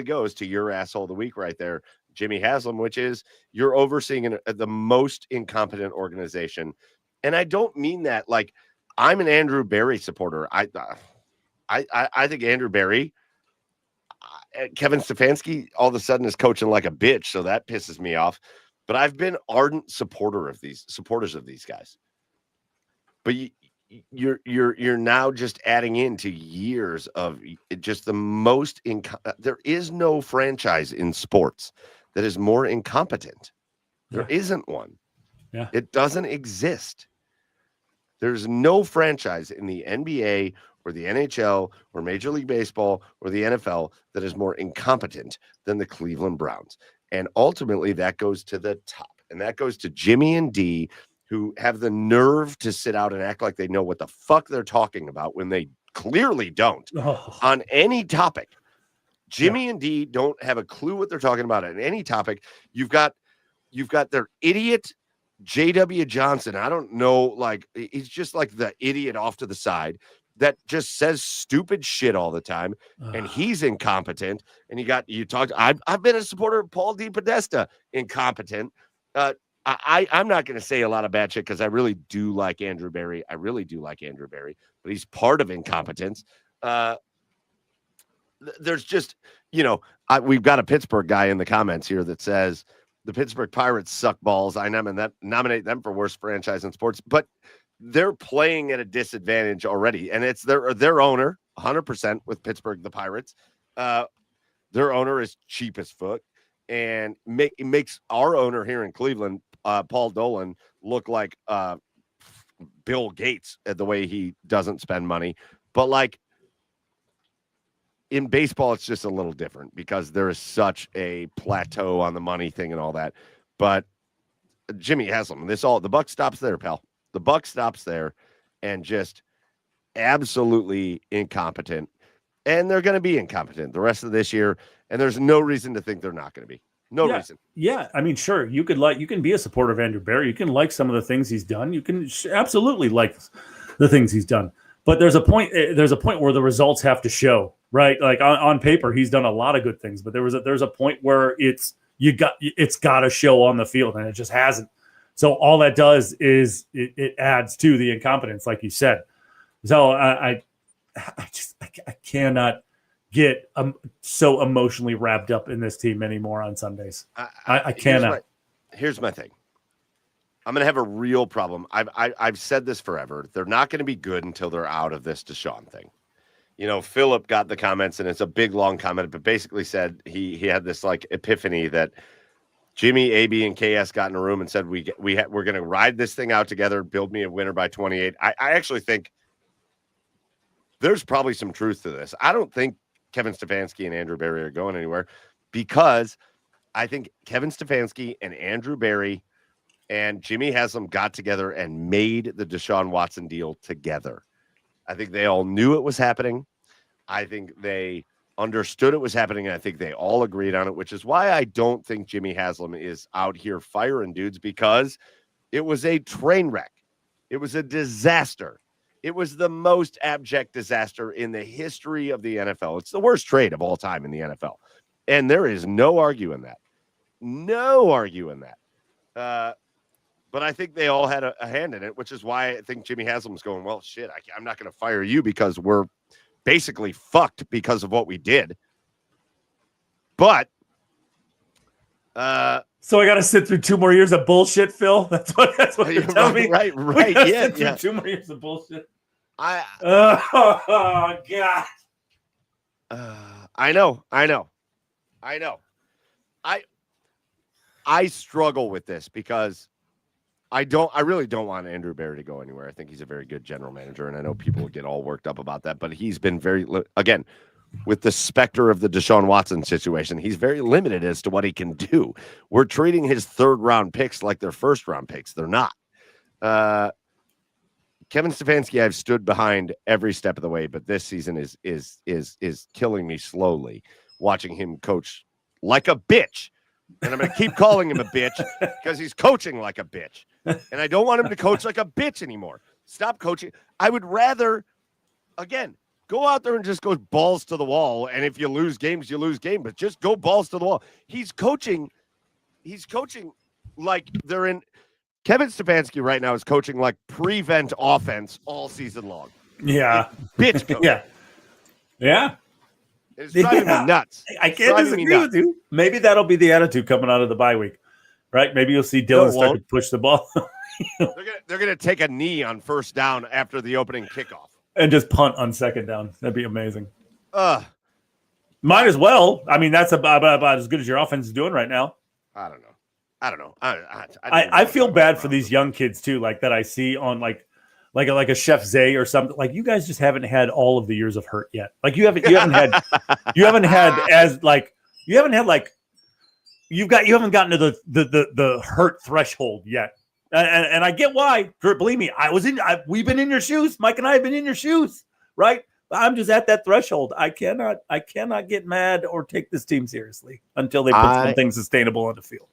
goes to your asshole of the week right there, Jimmy Haslam, which is you're overseeing the most incompetent organization. And I don't mean that like I'm an Andrew Berry supporter. I think Andrew Berry, Kevin Stefanski all of a sudden is coaching like a bitch. So that pisses me off. But I've been ardent supporters of these guys. But you're now just adding into years of just the most there is no franchise in sports that is more incompetent. There isn't one. Yeah. It doesn't exist. There's no franchise in the NBA or the NHL or Major League Baseball or the NFL that is more incompetent than the Cleveland Browns. And ultimately that goes to the top. And that goes to Jimmy and D, who have the nerve to sit out and act like they know what the fuck they're talking about when they clearly don't on any topic. Jimmy and D don't have a clue what they're talking about on any topic. You've got their idiot J.W. Johnson. I don't know, like he's just like the idiot off to the side that just says stupid shit all the time, and he's incompetent. And I've been a supporter of Paul DePodesta, incompetent. I'm not going to say a lot of bad shit because I really do like Andrew Berry. But he's part of incompetence. There's just, we've got a Pittsburgh guy in the comments here that says the Pittsburgh Pirates suck balls. I nominate them for worst franchise in sports, but they're playing at a disadvantage already. And it's their owner 100% with Pittsburgh, the Pirates. Their owner is cheap as fuck. And makes our owner here in Cleveland, Paul Dolan, look like Bill Gates at the way he doesn't spend money. But like in baseball, it's just a little different because there is such a plateau on the money thing and all that. But Jimmy Haslam, the buck stops there, pal. The buck stops there, and just absolutely incompetent. And they're going to be incompetent the rest of this year. And there's no reason to think they're not going to be. No reason. Yeah. I mean, sure. You can be a supporter of Andrew Berry. You can like some of the things he's done. You can absolutely like the things he's done. But there's a point where the results have to show, right? Like on paper, he's done a lot of good things, but there's a point where it's got to show on the field, and it just hasn't. So all that does is it adds to the incompetence, like you said. So I cannot get so emotionally wrapped up in this team anymore on Sundays. I cannot. Here's my thing. I'm going to have a real problem. I've said this forever. They're not going to be good until they're out of this Deshaun thing. You know, Philip got the comments, and it's a big, long comment, but basically said he had this like epiphany that Jimmy, AB, and KS got in a room and said, we're going to ride this thing out together, build me a winner by 28. I actually think there's probably some truth to this. I don't think Kevin Stefanski and Andrew Berry are going anywhere because I think Kevin Stefanski and Andrew Berry and Jimmy Haslam got together and made the Deshaun Watson deal together. I think they all knew it was happening. I think they understood it was happening, and I think they all agreed on it, which is why I don't think Jimmy Haslam is out here firing dudes, because it was a train wreck. It was a disaster. It was the most abject disaster in the history of the NFL. It's the worst trade of all time in the NFL. And there is no arguing that. No arguing that. But I think they all had a hand in it, which is why I think Jimmy Haslam's going, well, shit, I'm not going to fire you because we're basically fucked because of what we did. But so I got to sit through 2 more years of bullshit, Phil. That's what you're telling me. Right. Yeah. 2 more years of bullshit. Oh God. I know. I struggle with this because I really don't want Andrew Berry to go anywhere. I think he's a very good general manager, and I know people will get all worked up about that, but he's been again, with the specter of the Deshaun Watson situation, he's very limited as to what he can do. We're treating his 3rd-round picks like they're 1st-round picks. They're not. Kevin Stefanski, I've stood behind every step of the way, but this season is killing me slowly, watching him coach like a bitch. And I'm going to keep calling him a bitch because he's coaching like a bitch. And I don't want him to coach like a bitch anymore. Stop coaching. I would rather, again, go out there and just go balls to the wall. And if you lose games, you lose games. But just go balls to the wall. He's coaching like they're in. Kevin Stefanski right now is coaching like prevent offense all season long. Yeah. Bitch coach. Yeah. It's driving me nuts. I can't disagree with you. Maybe that'll be the attitude coming out of the bye week, right? Maybe you'll see Dylan start to push the ball. They're gonna take a knee on 1st down after the opening kickoff and just punt on 2nd down. That'd be amazing. Might as well. I mean, that's about as good as your offense is doing right now. I don't know. I feel bad for these young kids too, like that I see on like a Chef Zay or something. Like, you guys just haven't had all of the years of hurt yet. Like you haven't had you haven't gotten to the hurt threshold yet. And I get why. Believe me, we've been in your shoes. Mike and I have been in your shoes, right? I'm just at that threshold. I cannot get mad or take this team seriously until they put something sustainable on the field.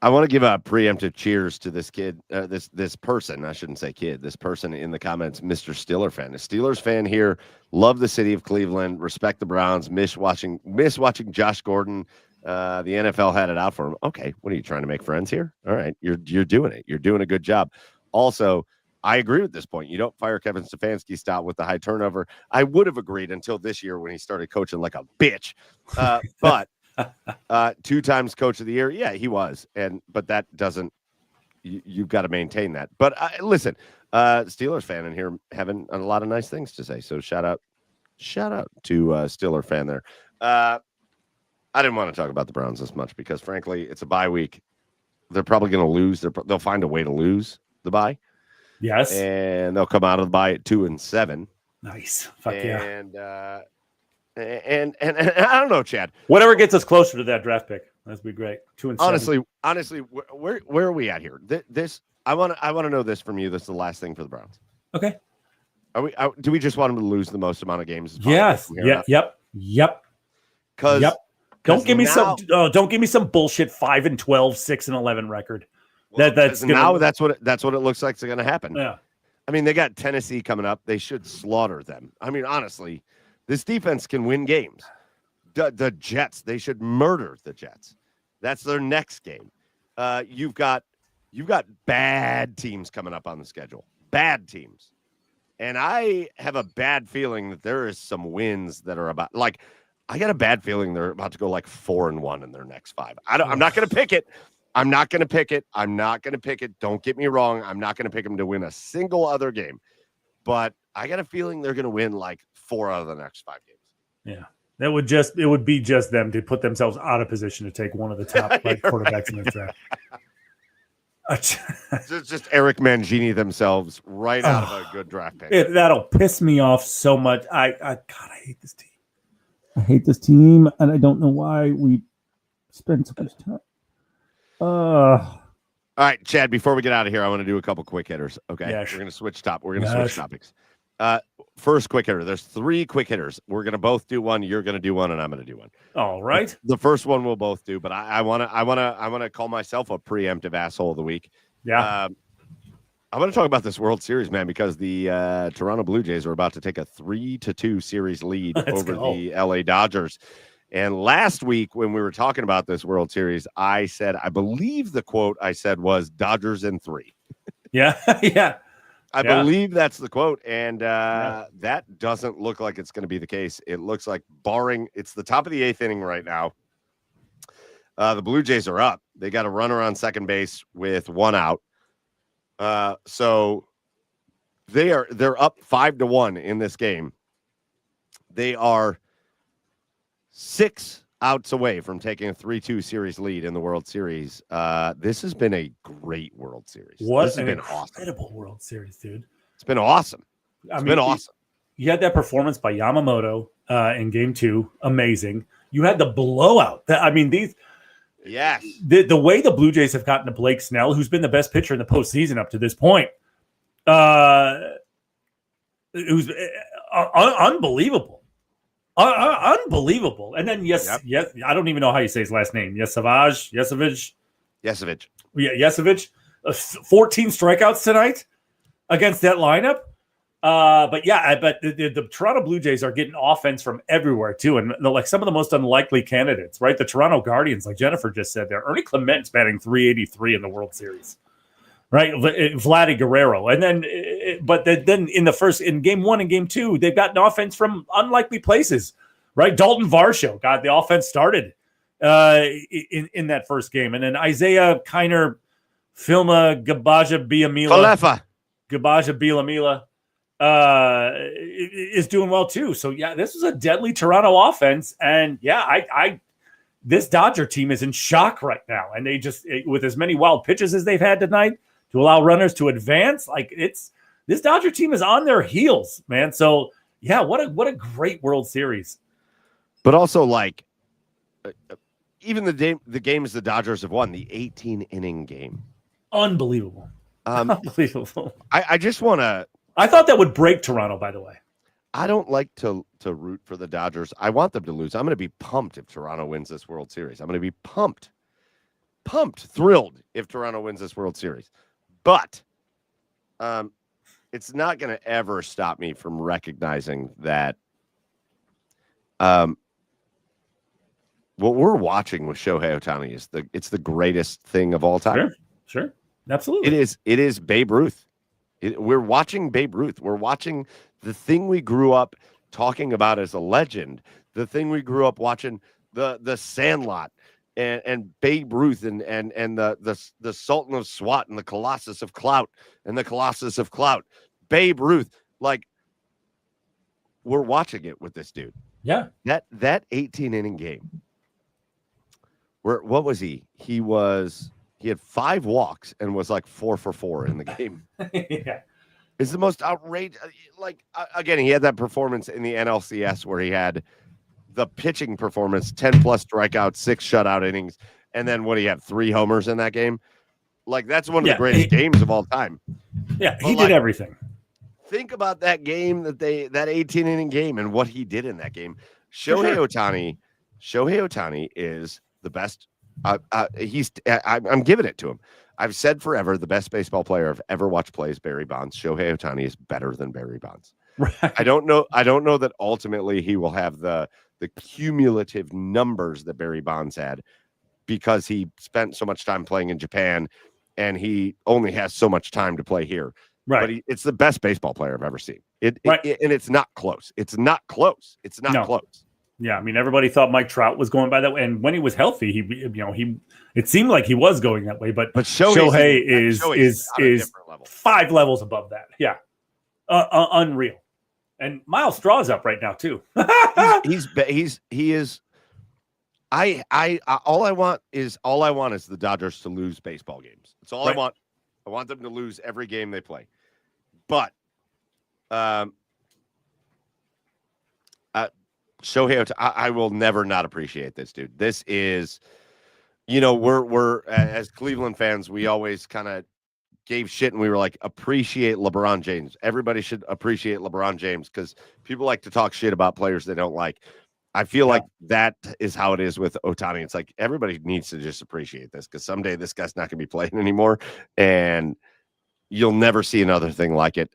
I want to give a preemptive cheers to this kid, this person. I shouldn't say kid. This person in the comments, Mr. Steeler fan. A Steelers fan here. Love the city of Cleveland. Respect the Browns. Miss watching Josh Gordon. The NFL had it out for him. Okay, what are you trying to make friends here? All right, you're doing it. You're doing a good job. Also, I agree with this point. You don't fire Kevin Stefanski style with the high turnover. I would have agreed until this year when he started coaching like a bitch. But 2 times coach of the year. Yeah, he was. But that doesn't, you've got to maintain that. But listen, Steelers fan in here having a lot of nice things to say. So shout out to Steeler fan there. I didn't want to talk about the Browns this much because frankly, it's a bye week. They're probably going to lose. They'll find a way to lose the bye. Yes. And they'll come out of the bye at 2-7. Nice. Fuck yeah. And I don't know, Chad. Whatever gets us closer to that draft pick, that'd be great. 2-7. Honestly, where are we at here? This I want to know this from you. This is the last thing for the Browns. Okay. Do we just want them to lose the most amount of games? Yes. Yep. Because don't give me some bullshit 5-12, 6-11 record. Well, that's what it looks like it's going to happen. Yeah. I mean, they got Tennessee coming up. They should slaughter them. I mean, honestly, this defense can win games. The Jets, they should murder the Jets. That's their next game. You've got you've got bad teams coming up on the schedule. Bad teams. And I have a bad feeling that there is some wins that are about, like, I got a bad feeling they're about to go like 4-1 in their next 5. I'm not going to pick it. I'm not going to pick it. Don't get me wrong. I'm not going to pick them to win a single other game. But I got a feeling they're going to win like 4 out of the next 5 games. Yeah. It would be just them to put themselves out of position to take one of the top quarterbacks in the draft. just Eric Mangini themselves right out of a good draft pick. That'll piss me off so much. I hate this team. I hate this team, and I don't know why we spend so much time. All right, Chad, before we get out of here, I want to do a couple quick hitters. Okay. Yes. We're going to switch switch topics. First quick hitter. There's 3 quick hitters. We're going to both do one. You're going to do one, and I'm going to do one. All right. The first one we'll both do, but I want to call myself a preemptive asshole of the week. Yeah. I want to talk about this World Series, man, because the Toronto Blue Jays are about to take a 3-2 series lead over the LA Dodgers. And last week when we were talking about this World Series, I said, I believe the quote I said was Dodgers in 3. Yeah. Yeah. I believe that's the quote. And that doesn't look like it's going to be the case. It looks like it's the top of the 8th inning right now. The Blue Jays are up. They got a runner on second base with 1 out. So they're up 5-1 in this game. They are 6 outs away from taking a 3-2 series lead in the World Series. This has been a great World Series. This has been incredible awesome. World Series, dude. It's been awesome. It's been awesome. You had that performance by Yamamoto in Game 2, amazing. You had the blowout. Yes. The way the Blue Jays have gotten to Blake Snell, who's been the best pitcher in the postseason up to this point, it was unbelievable. Unbelievable. And then, yes, I don't even know how you say his last name. Yesevich. Yeah, Yesevich. 14 strikeouts tonight against that lineup. But the Toronto Blue Jays are getting offense from everywhere too, and like some of the most unlikely candidates, right? The Toronto Guardians, like Jennifer just said, there. Ernie Clement's batting .383 in the World Series, right? Vladdy Guerrero, and then, then in Game 1 and Game 2, they've gotten offense from unlikely places, right? Dalton Varsho got the offense started in that first game, and then Isaiah Kiner, Filma Gabaja Bilamila. Is doing well too. So this was a deadly Toronto offense, and this Dodger team is in shock right now, and they just with as many wild pitches as they've had tonight to allow runners to advance, this Dodger team is on their heels, man. So what a great World Series. But also even the games the Dodgers have won, the 18-inning game, unbelievable. Unbelievable. I just want to. I thought that would break Toronto, by the way. I don't like to root for the Dodgers. I want them to lose. I'm going to be pumped if Toronto wins this World Series. I'm going to be pumped, thrilled if Toronto wins this World Series. But it's not going to ever stop me from recognizing that what we're watching with Shohei Ohtani is the greatest thing of all time. Sure. Absolutely. It is Babe Ruth. We're watching Babe Ruth. We're watching the thing we grew up talking about as a legend, the thing we grew up watching, the Sandlot and Babe Ruth and the Sultan of Swat and the Colossus of Clout and the Colossus of Clout. Babe Ruth, we're watching it with this dude. Yeah. That 18-inning game. What was he? He had 5 walks and was 4 for 4 in the game. Yeah. It's the most outrageous. Again, he had that performance in the NLCS where he had the pitching performance, 10 plus strikeouts, 6 shutout innings. And then what do you have? 3 homers in that game. That's one of the greatest games of all time. Yeah. He did everything. Think about that game that 18-inning game and what he did in that game. Shohei Ohtani is the best. I'm giving it to him. I've said forever the best baseball player I've ever watched play is Barry Bonds. Shohei Ohtani is better than Barry Bonds. Right. I don't know that ultimately he will have the cumulative numbers that Barry Bonds had because he spent so much time playing in Japan and he only has so much time to play here. Right. But it's the best baseball player I've ever seen. And it's not close. It's not close. Yeah, I mean, everybody thought Mike Trout was going by that way, and when he was healthy, it seemed like he was going that way. But Shohei is 5 levels above that. Yeah, unreal. And Miles Straw's up right now too. he is. All I want is the Dodgers to lose baseball games. That's all I want. I want them to lose every game they play. But Shohei, I will never not appreciate this dude. This is, we're as Cleveland fans, we always kind of gave shit and we were like, appreciate LeBron James. Everybody should appreciate LeBron James because people like to talk shit about players they don't like. I feel like that is how it is with Ohtani. It's like everybody needs to just appreciate this because someday this guy's not going to be playing anymore, and you'll never see another thing like it.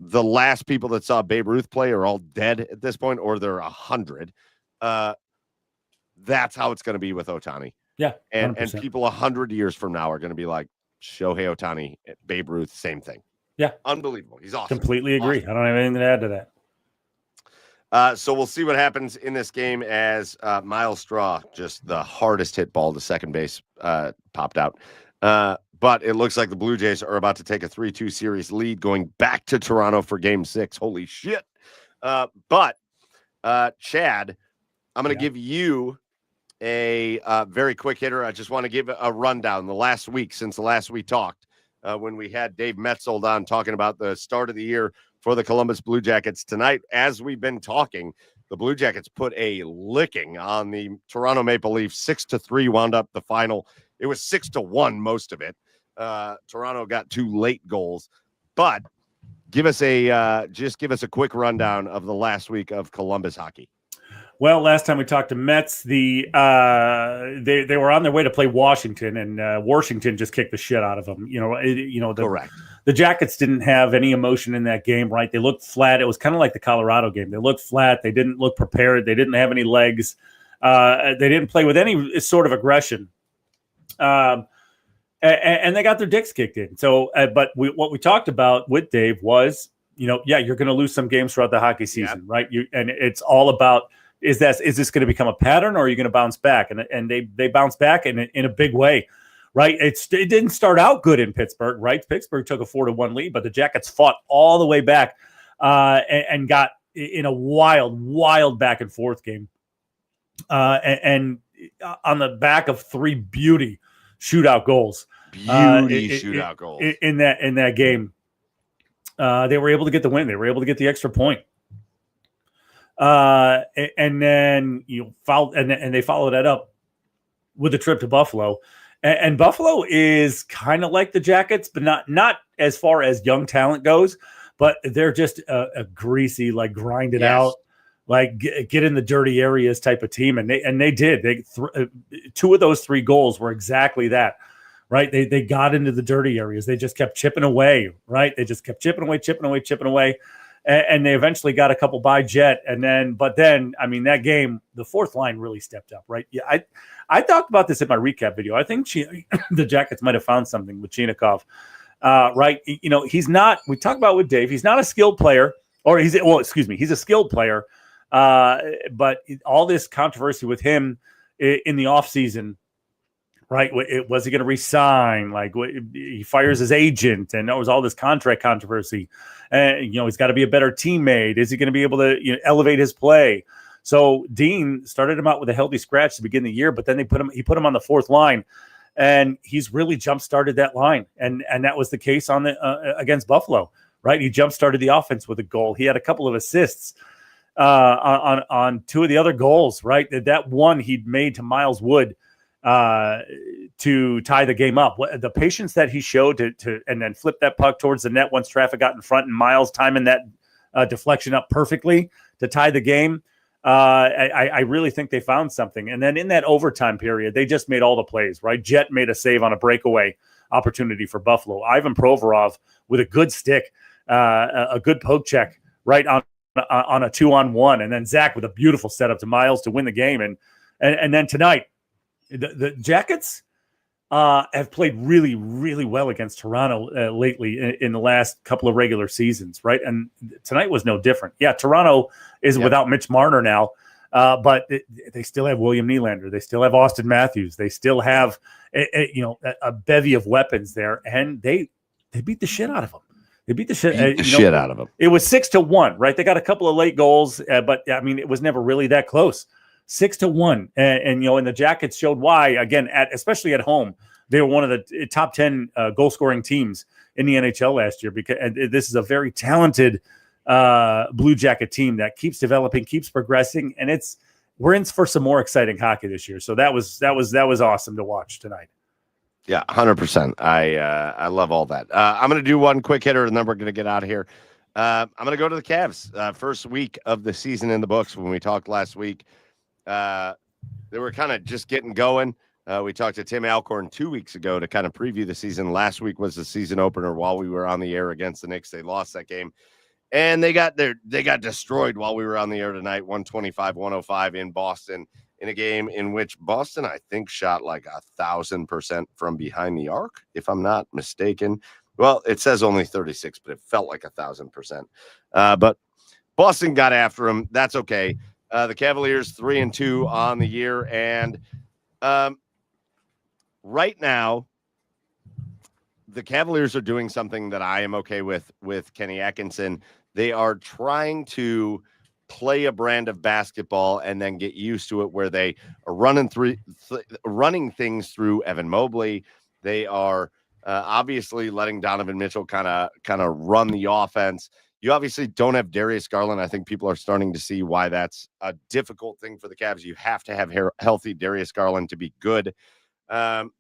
The last people that saw Babe Ruth play are all dead at this point, or they're 100. That's how it's going to be with Ohtani. Yeah, 100%. and people 100 years from now are going to be like Shohei Ohtani, Babe Ruth, same thing. Yeah, unbelievable. He's awesome. Completely agree. Awesome. I don't have anything to add to that. So we'll see what happens in this game as Miles Straw, just the hardest hit ball to second base, popped out. But it looks like the Blue Jays are about to take a 3-2 series lead going back to Toronto for game 6. Holy shit. But Chad, I'm going to give you a very quick hitter. I just want to give a rundown the last week since the last we talked when we had Dave Metzold on talking about the start of the year for the Columbus Blue Jackets. Tonight, as we've been talking, the Blue Jackets put a licking on the Toronto Maple Leafs. 6-3 wound up the final. It was 6-1 most of it. Toronto got 2 late goals, but give us a quick rundown of the last week of Columbus hockey. Well, last time we talked to Mets, they were on their way to play Washington, and Washington just kicked the shit out of them. Correct. The Jackets didn't have any emotion in that game, right? They looked flat. It was kind of like the Colorado game. They looked flat. They didn't look prepared. They didn't have any legs. They didn't play with any sort of aggression. And they got their dicks kicked in. So, but what we talked about with Dave was, you're going to lose some games throughout the hockey season, right? And it's all about, is this going to become a pattern, or are you going to bounce back? And they bounced back in a big way, right? It didn't start out good in Pittsburgh, right? Pittsburgh took a 4-1 lead, but the Jackets fought all the way back and got in a wild back and forth game. And on the back of 3 beauty shootout goals. Shootout goals. In that game. They were able to get the win. They were able to get the extra point. And then they followed that up with a trip to Buffalo. And Buffalo is kind of like the Jackets, but not as far as young talent goes, but they're just a greasy, like grind it out, like get in the dirty areas type of team. And they did. 2 of those 3 goals were exactly that, right? They got into the dirty areas. They just kept chipping away, right? They just kept chipping away. And they eventually got a couple by Jet. But then, I mean, that game, the fourth line really stepped up, right? Yeah, I talked about this in my recap video. I think the Jackets might have found something with Chinakhov, right? He's not, we talked about with Dave, he's not a skilled player, he's a skilled player. But all this controversy with him in the offseason, right? Was he going to resign? Like, he fires his agent, and there was all this contract controversy. And he's got to be a better teammate. Is he going to be able to elevate his play? So Dean started him out with a healthy scratch to begin the year, but then he put him on the fourth line, and he's really jump started that line. And that was the case on the against Buffalo, right? He jump started the offense with a goal. He had a couple of assists on 2 of the other goals, right? That one he'd made to Miles Wood to tie the game up. The patience that he showed to and then flip that puck towards the net once traffic got in front, and Miles timing that deflection up perfectly to tie the game. I really think they found something. And then in that overtime period, they just made all the plays, right? Jet made a save on a breakaway opportunity for Buffalo. Ivan Provorov with a good stick, a good poke check right on a 2-on-1. And then Zach with a beautiful setup to Miles to win the game. And then tonight, the Jackets, have played really, really well against Toronto lately in the last couple of regular seasons, right? And tonight was no different. Yeah, Toronto is without Mitch Marner now, but they still have William Nylander. They still have Austin Matthews. They still have a bevy of weapons there, and they beat the shit out of them. They beat the shit out of them. It was 6-1, right? They got a couple of late goals, but I mean, it was never really that close. 6-1, and the Jackets showed why. Again, especially at home, they were one of the top 10 goal scoring teams in the NHL last year. Because this is a very talented Blue Jacket team that keeps developing, keeps progressing, and we're in for some more exciting hockey this year. So that was awesome to watch tonight. Yeah, 100%. I love all that. I'm going to do one quick hitter, and then we're going to get out of here. I'm going to go to the Cavs. First week of the season in the books. When we talked last week, they were kind of just getting going. We talked to Tim Alcorn 2 weeks ago to kind of preview the season. Last week was the season opener while we were on the air against the Knicks. They lost that game, and they got destroyed while we were on the air tonight, 125-105 in Boston, in a game in which Boston, I think, shot like 1,000% from behind the arc, if I'm not mistaken. Well, it says only 36, but it felt like 1,000%. But Boston got after them. That's okay. The Cavaliers 3-2 on the year, and right now, the Cavaliers are doing something that I am okay with Kenny Atkinson. They are trying to play a brand of basketball and then get used to it, where they are running things through Evan Mobley. They are obviously letting Donovan Mitchell kind of run the offense. You obviously don't have Darius Garland. I think people are starting to see why that's a difficult thing for the Cavs. You have to have healthy Darius Garland to be good. And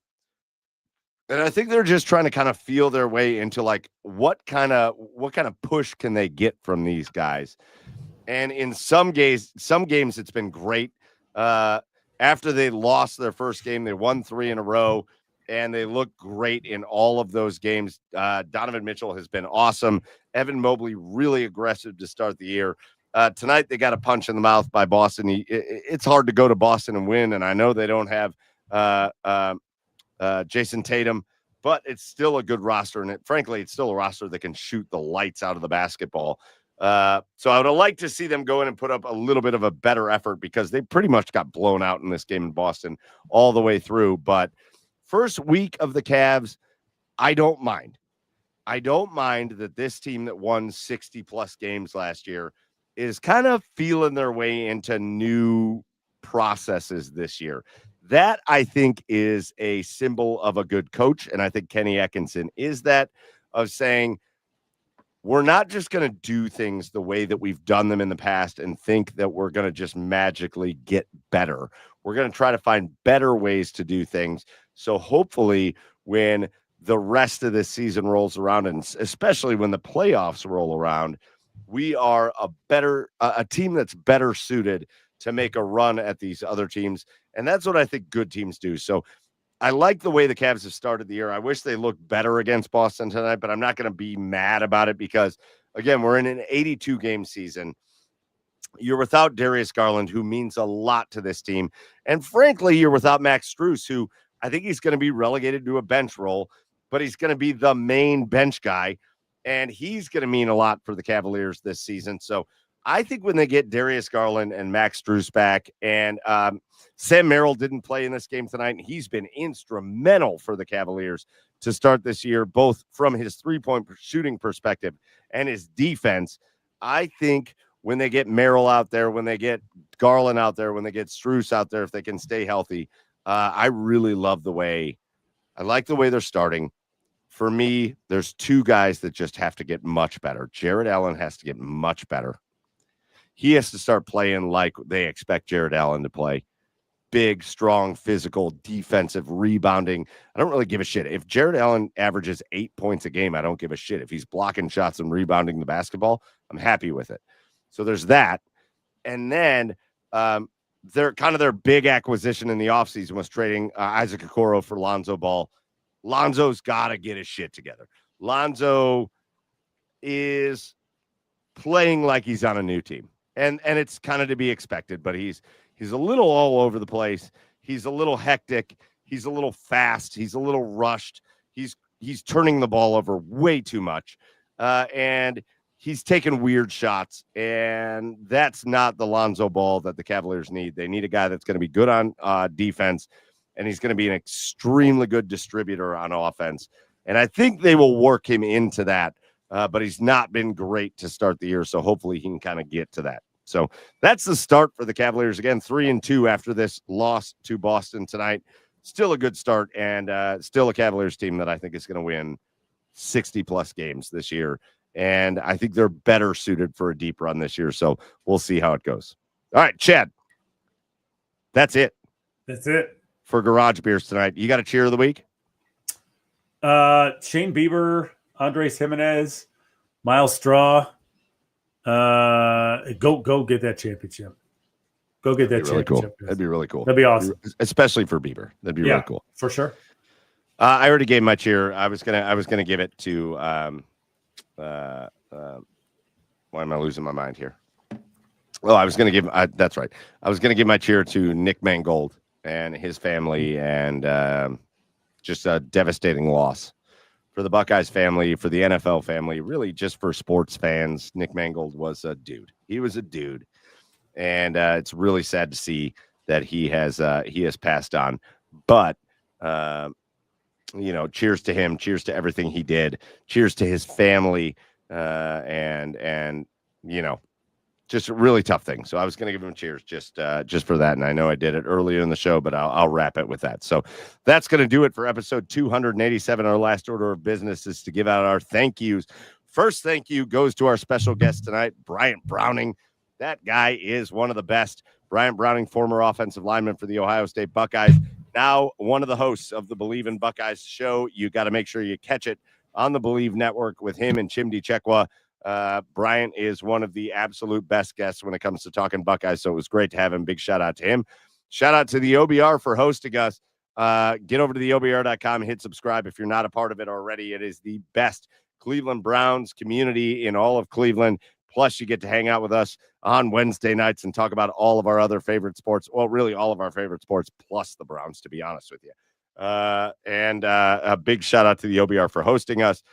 I think they're just trying to kind of feel their way into like what kind of push can they get from these guys. And in some games it's been great. After they lost their first game, they won 3 in a row, and they look great in all of those games. Donovan Mitchell has been awesome. Evan Mobley really aggressive to start the year. Tonight they got a punch in the mouth by Boston. It's hard to go to Boston and win, and I know they don't have Jason Tatum, but it's still a good roster, and frankly, it's still a roster that can shoot the lights out of the basketball. So I would have liked to see them go in and put up a little bit of a better effort, because they pretty much got blown out in this game in Boston all the way through. But first week of the Cavs, I don't mind. I don't mind that this team that won 60-plus games last year is kind of feeling their way into new processes this year. That, I think, is a symbol of a good coach, and I think Kenny Atkinson is that, of saying, we're not just going to do things the way that we've done them in the past and think that we're going to just magically get better. We're going to try to find better ways to do things. So hopefully when the rest of this season rolls around, and especially when the playoffs roll around, we are a team that's better suited to make a run at these other teams. And that's what I think good teams do. So I like the way the Cavs have started the year. I wish they looked better against Boston tonight, but I'm not going to be mad about it, because, again, we're in an 82-game season. You're without Darius Garland, who means a lot to this team. And frankly, you're without Max Strus, who I think he's going to be relegated to a bench role, but he's going to be the main bench guy, and he's going to mean a lot for the Cavaliers this season. So I think when they get Darius Garland and Max Strus back, and Sam Merrill didn't play in this game tonight, and he's been instrumental for the Cavaliers to start this year, both from his three-point shooting perspective and his defense. I think when they get Merrill out there, when they get Garland out there, when they get Strus out there, if they can stay healthy, I really love I like the way they're starting. For me, there's two guys that just have to get much better. Jared Allen has to get much better. He has to start playing like they expect Jared Allen to play. Big, strong, physical, defensive, rebounding. I don't really give a shit. If Jared Allen averages 8 points a game, I don't give a shit. If he's blocking shots and rebounding the basketball, I'm happy with it. So there's that. And then their big acquisition in the offseason was trading Isaac Okoro for Lonzo Ball. Lonzo's got to get his shit together. Lonzo is playing like he's on a new team. And it's kind of to be expected, but he's a little all over the place. He's a little hectic. He's a little fast. He's a little rushed. He's turning the ball over way too much. And he's taking weird shots. And that's not the Lonzo Ball that the Cavaliers need. They need a guy that's going to be good on defense, and he's going to be an extremely good distributor on offense. And I think they will work him into that. But he's not been great to start the year, so hopefully he can kind of get to that. So that's the start for the Cavaliers. Again, 3-2 after this loss to Boston tonight. Still a good start, and still a Cavaliers team that I think is going to win 60-plus games this year. And I think they're better suited for a deep run this year, so we'll see how it goes. All right, Chad, that's it. That's it. For Garage Beers tonight. You got a cheer of the week? Shane Bieber, Andres Jimenez, Miles Straw. Go get that championship. Go get that really championship. Cool. That'd be really cool. That'd be awesome, especially for Bieber. That'd be really cool for sure. I already gave my cheer. I was gonna give it to why am I losing my mind here? Well, I was gonna give. That's right. I was gonna give my cheer to Nick Mangold and his family, and just a devastating loss for the Buckeyes family, for the NFL family, really just for sports fans. Nick Mangold was a dude. He was a dude. And it's really sad to see that he has passed on. But, cheers to him. Cheers to everything he did. Cheers to his family. And just a really tough thing. So I was going to give him cheers just for that. And I know I did it earlier in the show, but I'll wrap it with that. So that's going to do it for episode 287. Our last order of business is to give out our thank yous. First thank you goes to our special guest tonight, Bryant Browning. That guy is one of the best. Bryant Browning, former offensive lineman for the Ohio State Buckeyes, now one of the hosts of the BLEAV in Buckeyes show. You got to make sure you catch it on the BLEAV network with him and Chimdi Chekwa. Bryant is one of the absolute best guests when it comes to talking Buckeyes, so it was great to have him. Big shout out to him. Shout out to the OBR for hosting us. Get over to the OBR.com and hit subscribe if you're not a part of it already. It is the best Cleveland Browns community in all of Cleveland. Plus, you get to hang out with us on Wednesday nights and talk about all of our other favorite sports. Well, really all of our favorite sports, plus the Browns, to be honest with you. And a big shout out to the OBR for hosting us.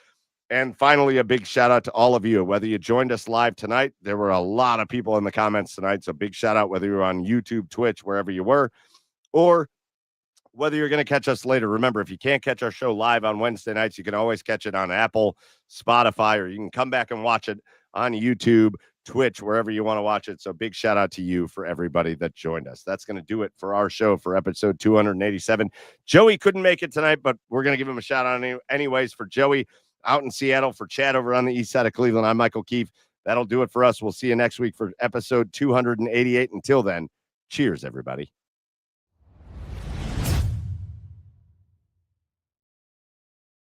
And finally, a big shout out to all of you. Whether you joined us live tonight, there were a lot of people in the comments tonight. So big shout out whether you're on YouTube, Twitch, wherever you were, or whether you're going to catch us later. Remember, if you can't catch our show live on Wednesday nights, you can always catch it on Apple, Spotify, or you can come back and watch it on YouTube, Twitch, wherever you want to watch it. So big shout out to you for everybody that joined us. That's going to do it for our show for episode 287. Joey couldn't make it tonight, but we're going to give him a shout out anyways. For Joey out in Seattle, for Chad over on the east side of Cleveland, I'm Michael Keefe. That'll do it for us. We'll see you next week for episode 288. Until then, cheers, everybody.